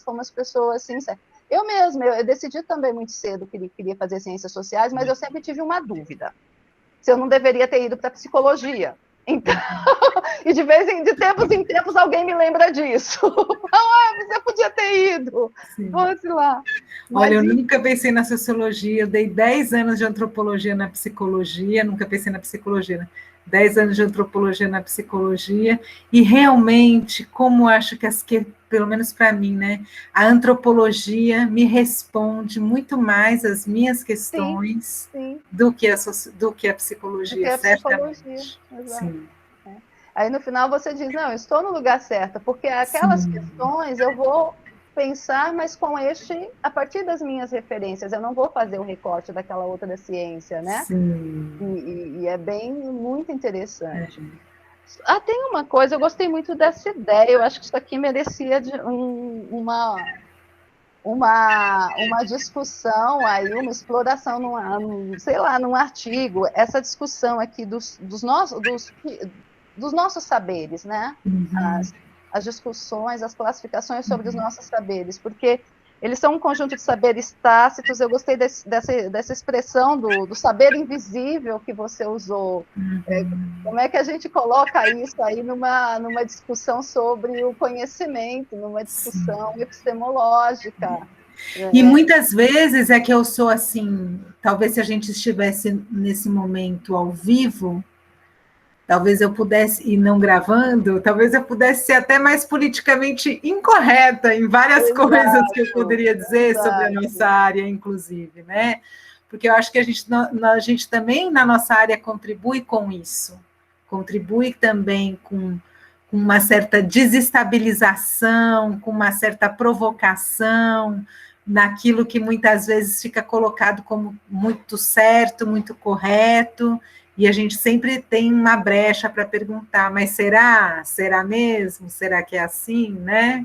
como as pessoas se inserem. Eu mesma, eu decidi também muito cedo que queria fazer ciências sociais, mas eu sempre tive uma dúvida, se eu não deveria ter ido para psicologia. Então, e de tempos em tempos alguém me lembra disso. Você podia ter ido. Fosse lá. Olha, eu nunca pensei na sociologia, eu dei 10 anos de antropologia na psicologia, nunca pensei na psicologia, né? 10 anos de antropologia na psicologia, e realmente, como acho que pelo menos para mim, né, a antropologia me responde muito mais as minhas questões do que a psicologia, certamente. Sim. Aí no final você diz, não, eu estou no lugar certo, porque aquelas questões eu vou pensar, mas a partir das minhas referências, eu não vou fazer um recorte daquela outra ciência, né? E é muito interessante. Tem uma coisa, eu gostei muito dessa ideia, eu acho que isso aqui merecia uma discussão aí, uma exploração num artigo, essa discussão aqui dos nossos saberes, né? As discussões, as classificações sobre os nossos saberes, porque eles são um conjunto de saberes tácitos. Eu gostei dessa expressão do saber invisível que você usou. Como é que a gente coloca isso aí numa discussão sobre o conhecimento, numa discussão epistemológica? E muitas vezes é que eu sou assim, talvez se a gente estivesse nesse momento ao vivo, talvez eu pudesse, e não gravando, talvez eu pudesse ser até mais politicamente incorreta em várias coisas que eu poderia dizer sobre a nossa área, inclusive, né? Porque eu acho que a gente também, na nossa área, contribui com isso, contribui também com uma certa desestabilização, com uma certa provocação, naquilo que muitas vezes fica colocado como muito certo, muito correto, e a gente sempre tem uma brecha para perguntar, mas será? Será mesmo? Será que é assim, né?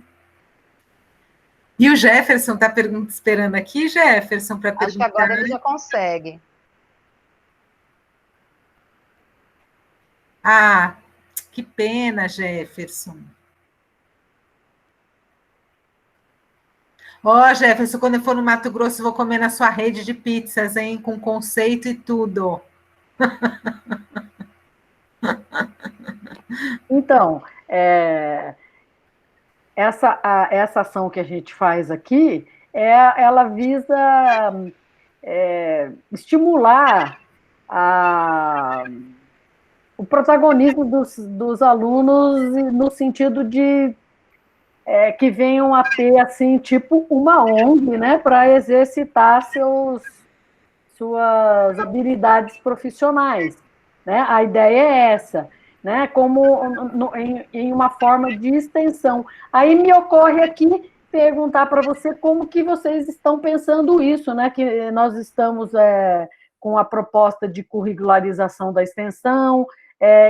E o Jefferson está esperando aqui, Jefferson, para perguntar. Acho que agora ele já consegue. Ah, que pena, Jefferson. Jefferson, quando eu for no Mato Grosso, eu vou comer na sua rede de pizzas, hein? Com conceito e tudo. Então, essa ação que a gente faz aqui, ela visa estimular o protagonismo dos alunos no sentido de que venham a ter, assim, tipo uma ONG, né, para exercitar suas habilidades profissionais, né? A ideia é essa, né? Como em uma forma de extensão. Aí me ocorre aqui perguntar para você como que vocês estão pensando isso, né? Que nós estamos com a proposta de curricularização da extensão,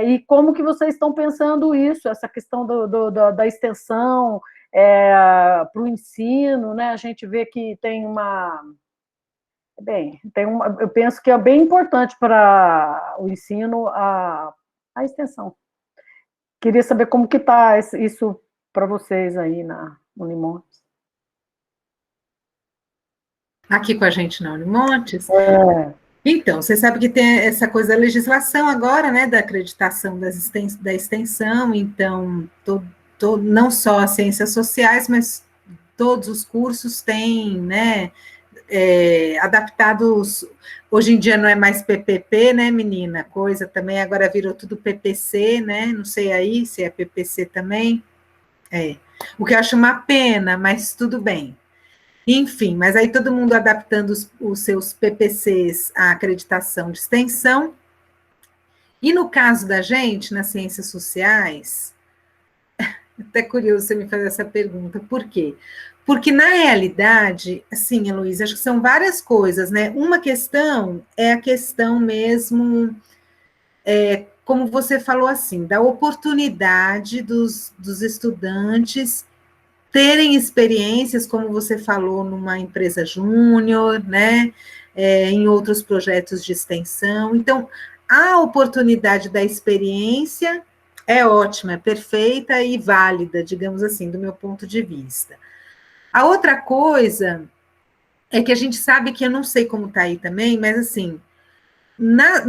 e como que vocês estão pensando isso, essa questão da extensão para o ensino, né? A gente vê que tem eu penso que é bem importante para o ensino a extensão. Queria saber como que está isso para vocês aí na Unimontes. Aqui com a gente na Unimontes? Então, você sabe que tem essa coisa da legislação agora, né, da acreditação da extensão, então, não só as ciências sociais, mas todos os cursos têm, né, adaptados, hoje em dia não é mais PPP, né, menina, coisa também, agora virou tudo PPC, né, não sei aí se é PPC também, o que eu acho uma pena, mas tudo bem. Enfim, mas aí todo mundo adaptando os seus PPCs à acreditação de extensão. E no caso da gente, nas ciências sociais, até curioso você me fazer essa pergunta, por quê? Porque, na realidade, assim, Heloísa, acho que são várias coisas, né? Uma questão é a questão mesmo, como você falou assim, da oportunidade dos estudantes terem experiências, como você falou, numa empresa júnior, né? Em outros projetos de extensão. Então, a oportunidade da experiência é ótima, é perfeita e válida, digamos assim, do meu ponto de vista. A outra coisa é que a gente sabe que, eu não sei como está aí também, mas assim, na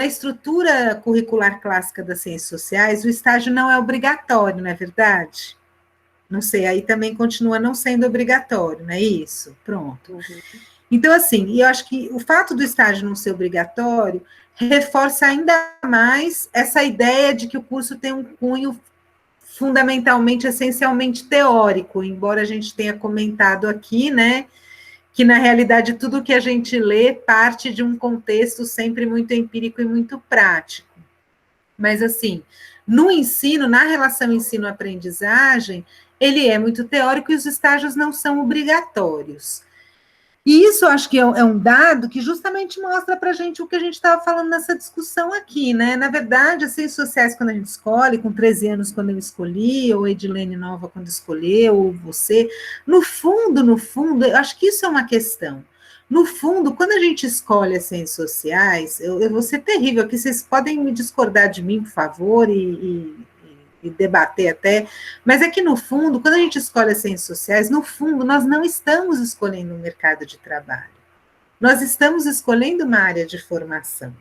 estrutura curricular clássica das ciências sociais, o estágio não é obrigatório, não é verdade? Não sei, aí também continua não sendo obrigatório, não é isso? Pronto. Uhum. Então, assim, e eu acho que o fato do estágio não ser obrigatório reforça ainda mais essa ideia de que o curso tem um cunho fundamentalmente, essencialmente teórico, embora a gente tenha comentado aqui, né, que na realidade tudo que a gente lê parte de um contexto sempre muito empírico e muito prático. Mas, assim, no ensino, na relação ensino-aprendizagem, ele é muito teórico e os estágios não são obrigatórios. E isso, eu acho que é um dado que justamente mostra para a gente o que a gente estava falando nessa discussão aqui, né? Na verdade, as ciências sociais, quando a gente escolhe, com 13 anos, quando eu escolhi, ou Edilene Nova, quando escolheu, ou você, no fundo, eu acho que isso é uma questão. No fundo, quando a gente escolhe as ciências sociais, eu vou ser terrível aqui, vocês podem me discordar de mim, por favor, e debater até, mas é que, no fundo, quando a gente escolhe as ciências sociais, no fundo, nós não estamos escolhendo um mercado de trabalho, nós estamos escolhendo uma área de formação.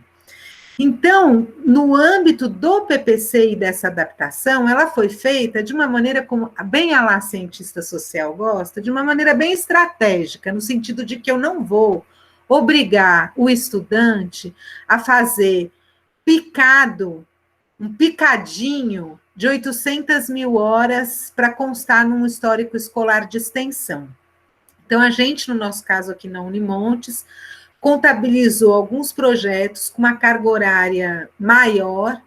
Então, no âmbito do PPC e dessa adaptação, ela foi feita de uma maneira, como bem a lá cientista social gosta, de uma maneira bem estratégica, no sentido de que eu não vou obrigar o estudante a fazer um picadinho de 800 mil horas para constar num histórico escolar de extensão. Então, a gente, no nosso caso aqui na Unimontes, contabilizou alguns projetos com uma carga horária maior,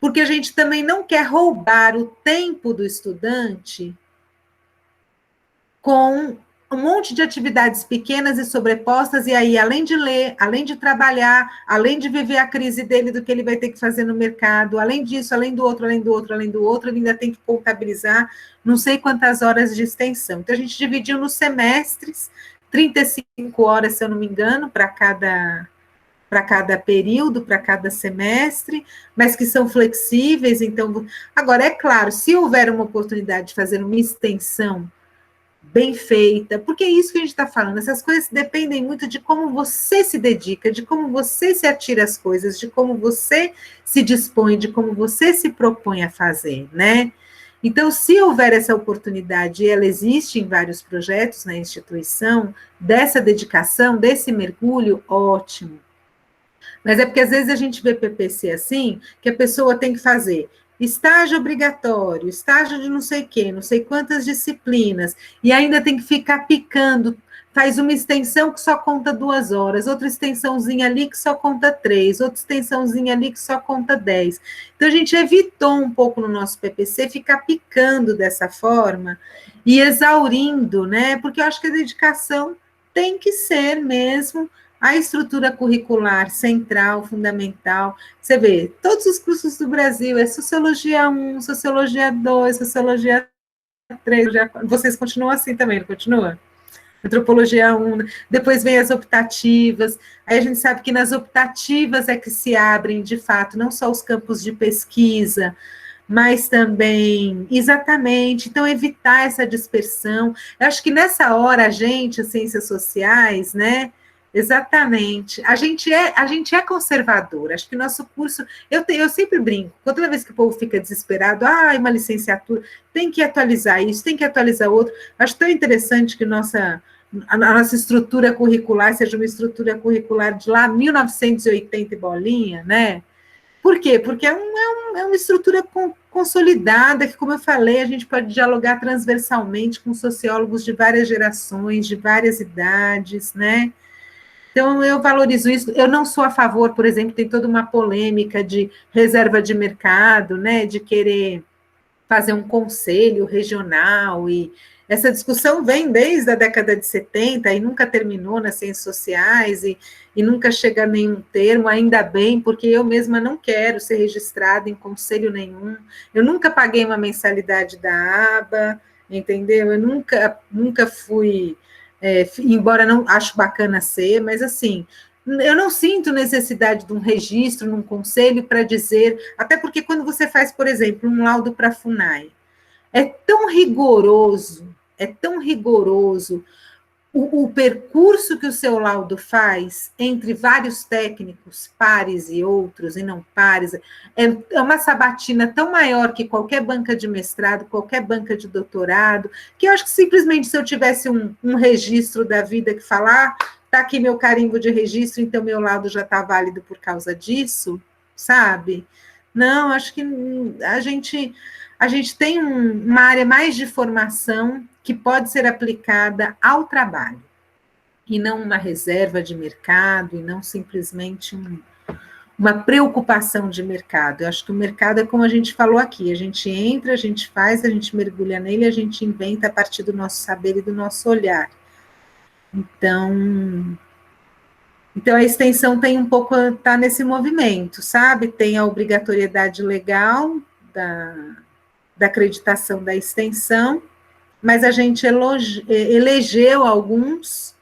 porque a gente também não quer roubar o tempo do estudante com um monte de atividades pequenas e sobrepostas, e aí, além de ler, além de trabalhar, além de viver a crise dele do que ele vai ter que fazer no mercado, além disso, além do outro, além do outro, além do outro, ele ainda tem que contabilizar não sei quantas horas de extensão. Então, a gente dividiu nos semestres, 35 horas, se eu não me engano, para cada período, para cada semestre, mas que são flexíveis. Então, agora, é claro, se houver uma oportunidade de fazer uma extensão bem feita, porque é isso que a gente está falando, essas coisas dependem muito de como você se dedica, de como você se atira às coisas, de como você se dispõe, de como você se propõe a fazer, né? Então, se houver essa oportunidade, e ela existe em vários projetos na instituição, dessa dedicação, desse mergulho, ótimo. Mas é porque às vezes a gente vê PPC assim, que a pessoa tem que fazer estágio obrigatório, estágio de não sei o quê, não sei quantas disciplinas, e ainda tem que ficar picando, faz uma extensão que só conta 2 horas, outra extensãozinha ali que só conta 3, outra extensãozinha ali que só conta 10. Então, a gente evitou um pouco no nosso PPC ficar picando dessa forma e exaurindo, né? Porque eu acho que a dedicação tem que ser mesmo a estrutura curricular central, fundamental. Você vê, todos os cursos do Brasil, é Sociologia 1, Sociologia 2, Sociologia 3, vocês continuam assim também, não continua? Antropologia 1, depois vem as optativas, aí a gente sabe que nas optativas é que se abrem, de fato, não só os campos de pesquisa, mas também, exatamente, então evitar essa dispersão. Eu acho que nessa hora a gente, as ciências sociais, né, exatamente, a gente é conservador, acho que o nosso curso, eu sempre brinco, toda vez que o povo fica desesperado, uma licenciatura, tem que atualizar isso, tem que atualizar outro, acho tão interessante que a nossa estrutura curricular seja uma estrutura curricular de lá 1980 e bolinha, né? Por quê? Porque é uma estrutura consolidada, que, como eu falei, a gente pode dialogar transversalmente com sociólogos de várias gerações, de várias idades, né? Então, eu valorizo isso. Eu não sou a favor, por exemplo, tem toda uma polêmica de reserva de mercado, né? De querer fazer um conselho regional, e essa discussão vem desde a década de 70 e nunca terminou nas ciências sociais, e nunca chega a nenhum termo, ainda bem, porque eu mesma não quero ser registrada em conselho nenhum, eu nunca paguei uma mensalidade da aba, entendeu? Eu nunca fui, embora não acho bacana ser, mas assim, eu não sinto necessidade de um registro num conselho para dizer, até porque quando você faz, por exemplo, um laudo para a FUNAI, é tão rigoroso o percurso que o seu laudo faz entre vários técnicos, pares e outros, e não pares, é uma sabatina tão maior que qualquer banca de mestrado, qualquer banca de doutorado, que eu acho que simplesmente se eu tivesse um registro da vida que falar, está aqui meu carimbo de registro, então meu laudo já está válido por causa disso, sabe? Não, acho que a gente tem uma área mais de formação que pode ser aplicada ao trabalho, e não uma reserva de mercado, e não simplesmente uma preocupação de mercado. Eu acho que o mercado é como a gente falou aqui, a gente entra, a gente faz, a gente mergulha nele, a gente inventa a partir do nosso saber e do nosso olhar. Então a extensão tem um pouco, está nesse movimento, sabe? Tem a obrigatoriedade legal da acreditação da extensão, mas a gente elegeu alguns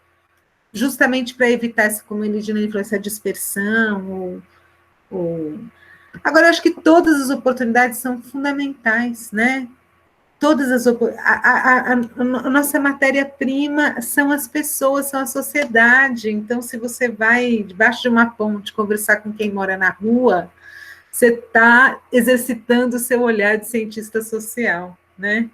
justamente para evitar, como ele falou, essa dispersão. Agora, eu acho que todas as oportunidades são fundamentais, né? Todas as a nossa matéria-prima são as pessoas, são a sociedade. Então, se você vai debaixo de uma ponte conversar com quem mora na rua, você está exercitando o seu olhar de cientista social, né?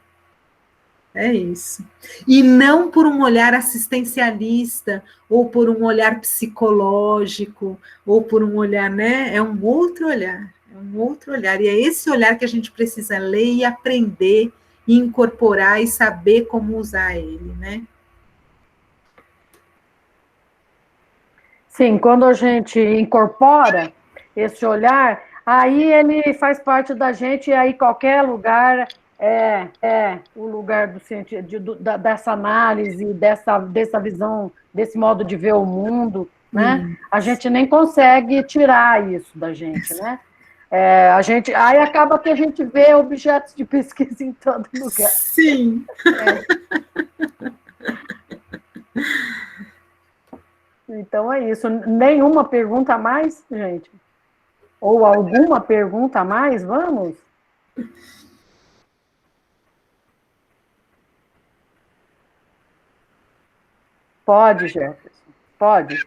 É isso. E não por um olhar assistencialista, ou por um olhar psicológico, ou por um olhar, né? É um outro olhar, é um outro olhar. E é esse olhar que a gente precisa ler e aprender, e incorporar e saber como usar ele, né? Sim, quando a gente incorpora esse olhar, aí ele faz parte da gente, e aí qualquer lugar é o lugar dessa análise, dessa visão, desse modo de ver o mundo, né? A gente nem consegue tirar isso da gente, né? Aí acaba que a gente vê objetos de pesquisa em todo lugar. Sim. Então é isso. Nenhuma pergunta a mais, gente? Ou alguma pergunta a mais? Vamos? Pode, Jefferson. Pode.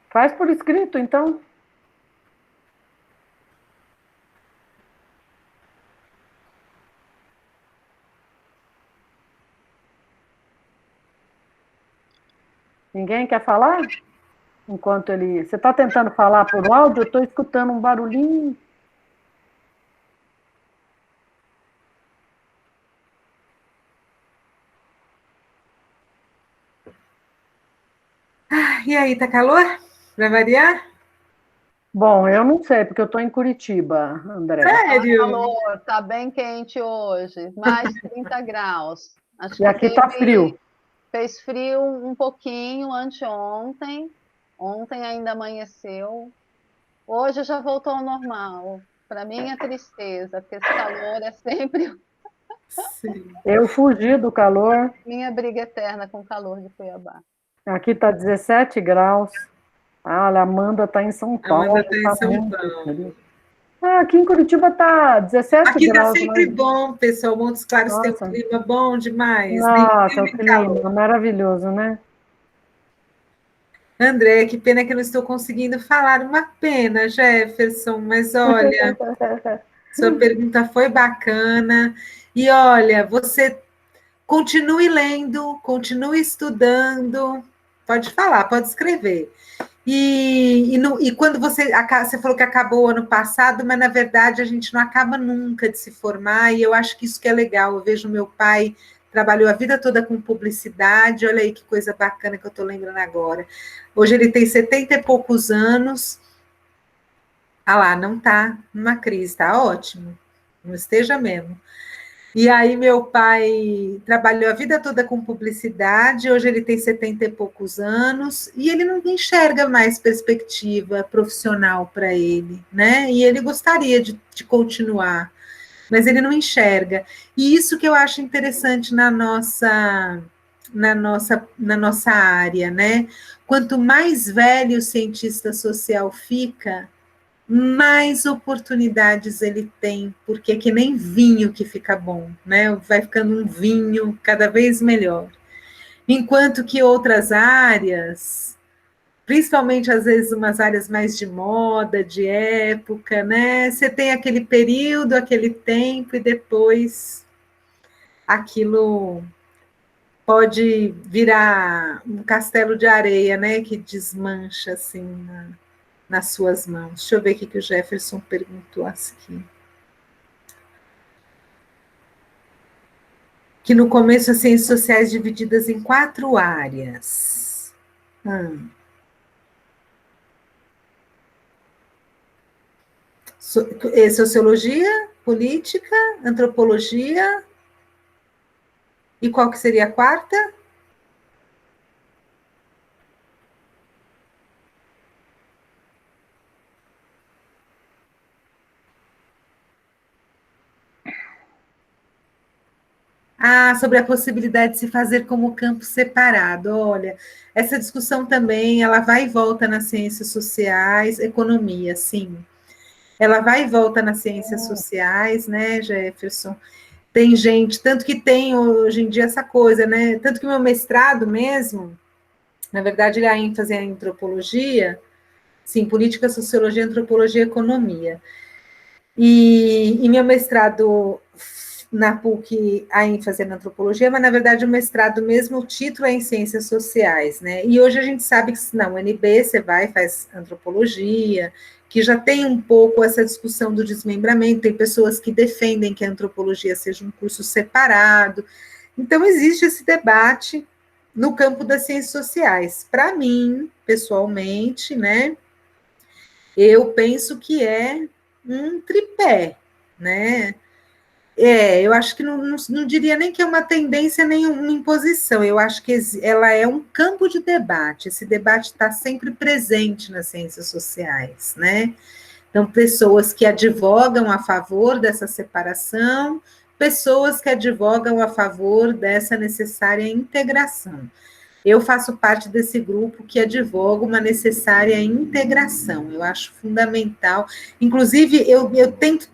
Faz por escrito, então. Ninguém quer falar? Enquanto ele... Você está tentando falar por áudio? Eu estou escutando um barulhinho. E aí, tá calor? Vai variar? Bom, eu não sei, porque eu estou em Curitiba, André. Sério? Calor, tá bem quente hoje, mais 30 graus. Acho E aqui está frio. Fez frio um pouquinho anteontem, ontem ainda amanheceu, hoje já voltou ao normal. Para mim é tristeza, porque esse calor é sempre Sim. Eu fugi do calor. minha briga eterna com o calor de Cuiabá. Aqui está 17 graus. Olha, a Amanda está em São Paulo. Amanda está em tá São muito Paulo. frio. Aqui em Curitiba está 17 Aqui graus. está sempre mas... bom, pessoal. Montes Claros tem Nossa. um clima bom demais. Nossa, o Nem clima calor. maravilhoso, né? André, que pena que eu não estou conseguindo falar. Uma pena, Jefferson, mas olha, sua pergunta foi bacana. E olha, você continue lendo, continue estudando, Pode falar, pode escrever. E quando você falou que acabou o ano passado, mas na verdade a gente não acaba nunca de se formar, e eu acho que isso que é legal. Eu vejo meu pai trabalhou a vida toda com publicidade, olha aí que coisa bacana que eu estou lembrando agora. Hoje ele tem 70 e poucos anos. Ah lá, não está numa crise, está ótimo, não esteja mesmo. E aí meu pai trabalhou a vida toda com publicidade, hoje ele tem 70 e poucos anos, e ele não enxerga mais perspectiva profissional para ele, né? E ele gostaria de continuar, mas ele não enxerga. E isso que eu acho interessante na nossa área, né? Quanto mais velho o cientista social fica, mais oportunidades ele tem, porque é que nem vinho que fica bom, né? Vai ficando um vinho cada vez melhor. Enquanto que outras áreas, principalmente às vezes umas áreas mais de moda, de época, né? Você tem aquele período, aquele tempo, e depois aquilo pode virar um castelo de areia, né? Que desmancha assim nas suas mãos. Deixa eu ver o que o Jefferson perguntou aqui. Que no começo as ciências sociais divididas em 4 áreas. Sociologia, política, antropologia, e qual que seria a 4ª? Sobre a possibilidade de se fazer como campo separado. Olha, essa discussão também, ela vai e volta nas ciências sociais, economia, sim. Ela vai e volta nas ciências sociais, né, Jefferson? Tem gente, tanto que tem hoje em dia essa coisa, né? Tanto que meu mestrado mesmo, na verdade, ele é a ênfase em antropologia, sim, política, sociologia, antropologia, economia. E meu mestrado na PUC, a ênfase é na antropologia, mas, na verdade, o mestrado mesmo, o título é em ciências sociais, né? E hoje a gente sabe que, na UNB, você vai e faz antropologia, que já tem um pouco essa discussão do desmembramento, tem pessoas que defendem que a antropologia seja um curso separado. Então, existe esse debate no campo das ciências sociais. Para mim, pessoalmente, né, eu penso que é um tripé, né? Eu acho que não diria nem que é uma tendência, nem uma imposição, eu acho que ela é um campo de debate, esse debate está sempre presente nas ciências sociais, né? Então, pessoas que advogam a favor dessa separação, pessoas que advogam a favor dessa necessária integração. Eu faço parte desse grupo que advoga uma necessária integração, eu acho fundamental. Inclusive, eu tento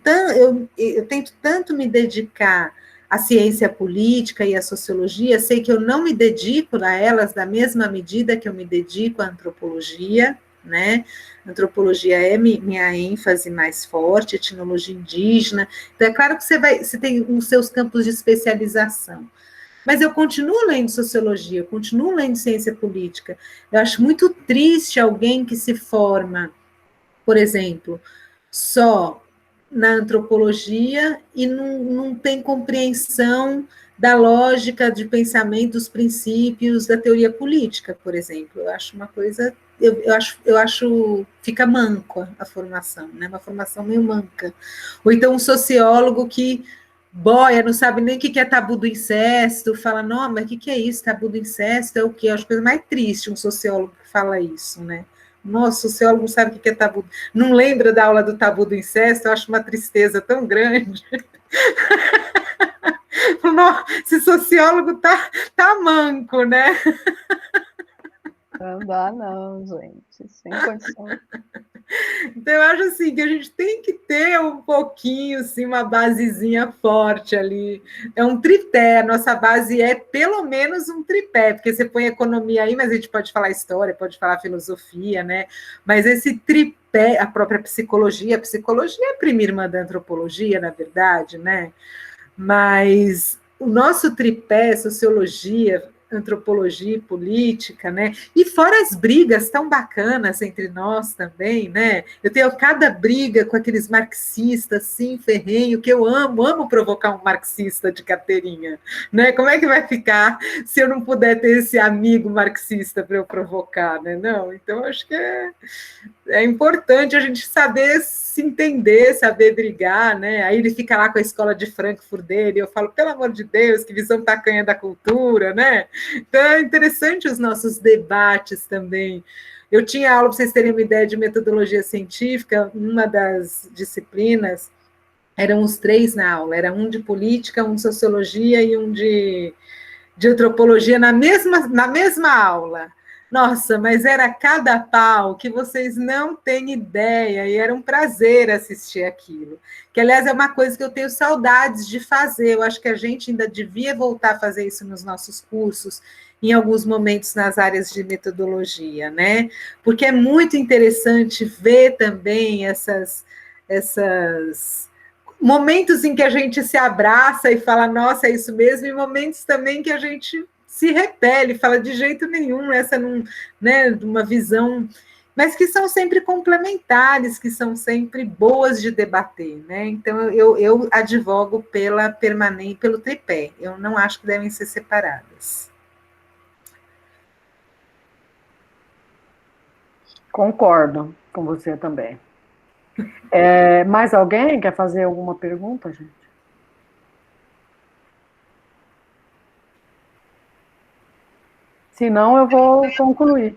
tanto me dedicar à ciência política e à sociologia, sei que eu não me dedico a elas da mesma medida que eu me dedico à antropologia, né? Antropologia é minha ênfase mais forte, etnologia indígena. Então, é claro que você tem os seus campos de especialização. Mas eu continuo lendo sociologia, eu continuo lendo ciência política. Eu acho muito triste alguém que se forma, por exemplo, só na antropologia e não tem compreensão da lógica de pensamento, dos princípios da teoria política, por exemplo. Eu acho uma coisa, eu acho fica manco a formação, né? Uma formação meio manca. Ou então um sociólogo que boia, não sabe nem o que é tabu do incesto, fala, não, mas o que é isso, tabu do incesto? É o quê? Eu acho a coisa mais triste um sociólogo que fala isso, né? Nossa, o sociólogo não sabe o que é tabu, não lembra da aula do tabu do incesto, eu acho uma tristeza tão grande. Esse sociólogo tá manco, né? Não dá não, gente, sem condição. Então, eu acho assim, que a gente tem que ter um pouquinho, assim, uma basezinha forte ali. É um tripé, a nossa base é pelo menos um tripé, porque você põe economia aí, mas a gente pode falar história, pode falar filosofia, né? Mas esse tripé, a própria psicologia é a prima irmã da antropologia, na verdade, né? Mas o nosso tripé, sociologia, antropologia e política, né? E fora as brigas tão bacanas entre nós também, né? Eu tenho cada briga com aqueles marxistas, assim, ferrenho, que eu amo provocar um marxista de carteirinha, né? Como é que vai ficar se eu não puder ter esse amigo marxista para eu provocar, né? Não, então acho que é importante a gente saber se entender, saber brigar, né? Aí ele fica lá com a escola de Frankfurt dele, eu falo, pelo amor de Deus, que visão tacanha da cultura, né? Então é interessante os nossos debates também. Eu tinha aula, para vocês terem uma ideia, de metodologia científica, uma das disciplinas, eram os 3 na aula, era um de política, um de sociologia e um de antropologia na mesma aula. Nossa, mas era cada pau que vocês não têm ideia, e era um prazer assistir aquilo. Que, aliás, é uma coisa que eu tenho saudades de fazer, eu acho que a gente ainda devia voltar a fazer isso nos nossos cursos, em alguns momentos nas áreas de metodologia, né? Porque é muito interessante ver também essas momentos em que a gente se abraça e fala, nossa, é isso mesmo, e momentos também que a gente se repele, fala de jeito nenhum, essa não, né, uma visão, mas que são sempre complementares, que são sempre boas de debater, né? Então eu advogo pela permanência, pelo tripé, eu não acho que devem ser separadas. Concordo com você também. Mais alguém quer fazer alguma pergunta, gente? Se não, eu vou concluir.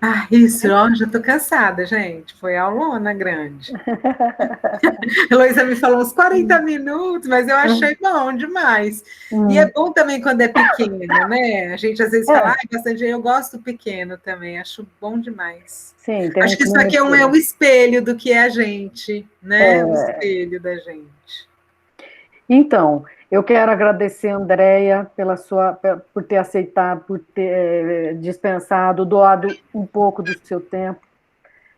Ah, isso, ó, já estou cansada, gente. Foi aulona grande. A Heloísa me falou uns 40 minutos, mas eu achei bom demais. E é bom também quando é pequeno, né? A gente às vezes fala, bastante, eu gosto pequeno também, acho bom demais. Sim, acho que isso aqui é um espelho do que é a gente, né? O espelho da gente. Então, eu quero agradecer a Andréia por ter aceitado, por ter dispensado, doado um pouco do seu tempo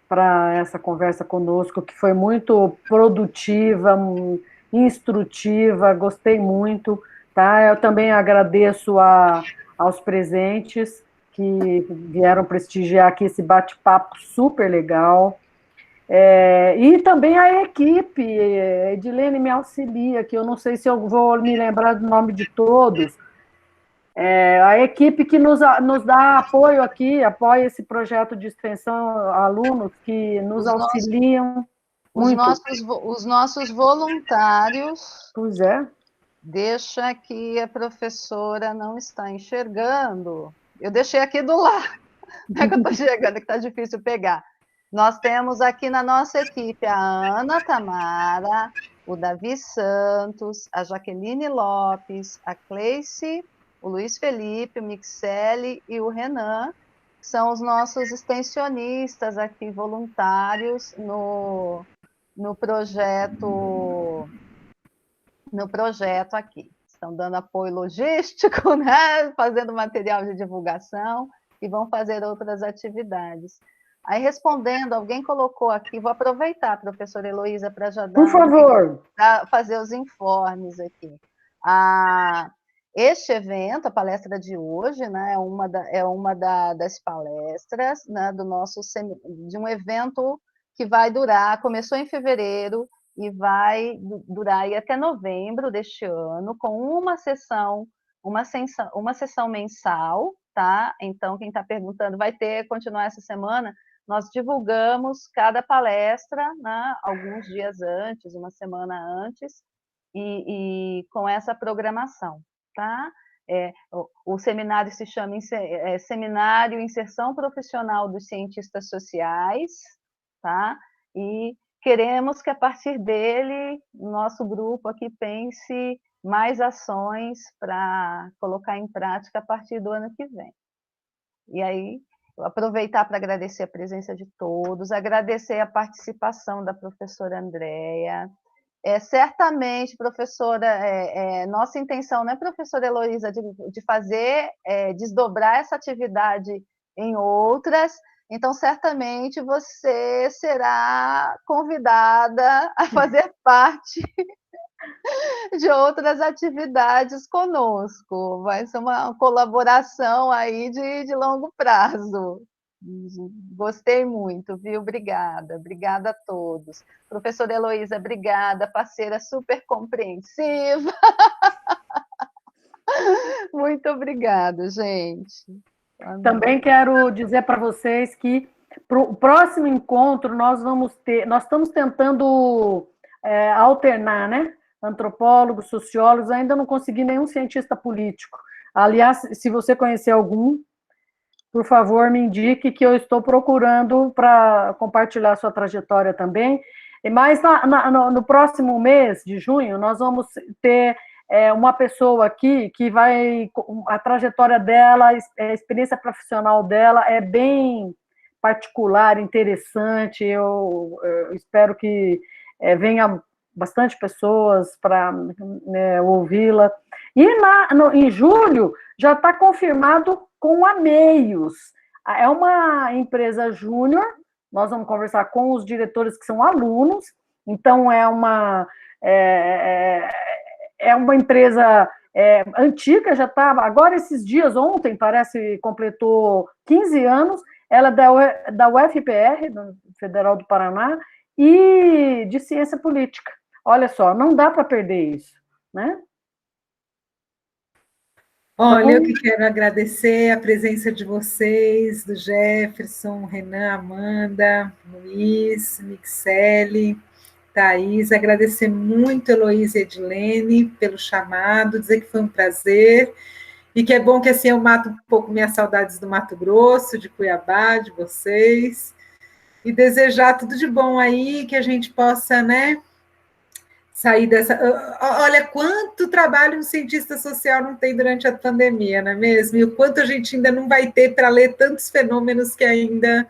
para essa conversa conosco, que foi muito produtiva, instrutiva, gostei muito, tá? Eu também agradeço aos presentes que vieram prestigiar aqui esse bate-papo super legal. E também a equipe, Edilene me auxilia, que eu não sei se eu vou me lembrar do nome de todos, a equipe que nos dá apoio aqui, apoia esse projeto de extensão, alunos que nos auxiliam muito. Os nossos voluntários... Pois é. Deixa que a professora não está enxergando. Eu deixei aqui do lado. Não é que eu estou chegando, que está difícil pegar. Nós temos aqui na nossa equipe a Ana Tamara, o Davi Santos, a Jaqueline Lopes, a Cleice, o Luiz Felipe, o Mixele e o Renan, que são os nossos extensionistas aqui, voluntários no projeto aqui. Estão dando apoio logístico, né? Fazendo material de divulgação e vão fazer outras atividades. Aí, respondendo, alguém colocou aqui, vou aproveitar, professora Heloísa, para já dar... Por favor. Fazer os informes aqui. Este evento, a palestra de hoje, né, é uma das palestras, né, de um evento que vai durar, começou em fevereiro, e vai durar aí até novembro deste ano, com uma sessão mensal, tá? Então, quem está perguntando, vai continuar essa semana, nós divulgamos cada palestra, né, alguns dias antes, uma semana antes, e com essa programação, tá? O seminário se chama Seminário Inserção Profissional dos Cientistas Sociais, tá? E queremos que, a partir dele, o nosso grupo aqui pense mais ações para colocar em prática a partir do ano que vem. E aí, aproveitar para agradecer a presença de todos, agradecer a participação da professora Andréia. Certamente, professora, nossa intenção, né, professora Heloísa, de fazer, desdobrar essa atividade em outras. Então, certamente, você será convidada a fazer parte de outras atividades conosco. Vai ser uma colaboração aí de longo prazo. Gostei muito, viu? Obrigada, obrigada a todos. Professora Heloísa, obrigada, parceira super compreensiva. Muito obrigada, gente. Também quero dizer para vocês que para o próximo encontro nós estamos tentando alternar, né? Antropólogos, sociólogos, ainda não consegui nenhum cientista político. Aliás, se você conhecer algum, por favor, me indique que eu estou procurando para compartilhar sua trajetória também. Mas no próximo mês de junho, nós vamos ter uma pessoa aqui que vai. A trajetória dela, a experiência profissional dela é bem particular, interessante. Eu espero que venha bastante pessoas para, né, ouvi-la. E em julho já está confirmado com a Meios. É uma empresa júnior, nós vamos conversar com os diretores que são alunos, então é uma empresa antiga, já está, agora esses dias, ontem, parece, completou 15 anos, ela é da UFPR, Federal do Paraná, e de ciência política. Olha só, não dá para perder isso, né? Olha, eu que quero agradecer a presença de vocês, do Jefferson, Renan, Amanda, Luiz, Mixele, Thaís, agradecer muito a Heloísa e Edilene pelo chamado, dizer que foi um prazer, e que é bom que assim eu mato um pouco minhas saudades do Mato Grosso, de Cuiabá, de vocês, e desejar tudo de bom aí, que a gente possa, né, sair dessa. Olha quanto trabalho um cientista social não tem durante a pandemia, não é mesmo? E o quanto a gente ainda não vai ter para ler tantos fenômenos que ainda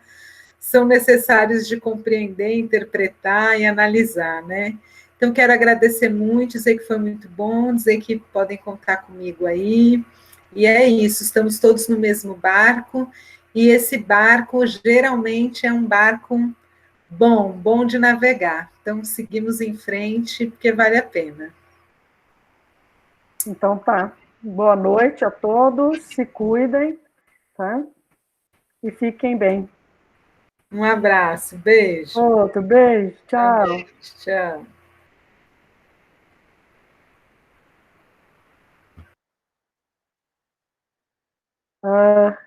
são necessários de compreender, interpretar e analisar, né? Então, quero agradecer muito, dizer que foi muito bom, dizer que podem contar comigo aí. E é isso, estamos todos no mesmo barco, e esse barco geralmente é um barco bom de navegar. Então, seguimos em frente, porque vale a pena. Então tá. Boa noite a todos, se cuidem, tá? E fiquem bem. Um abraço, beijo. Outro beijo, tchau. Tchau. Ah,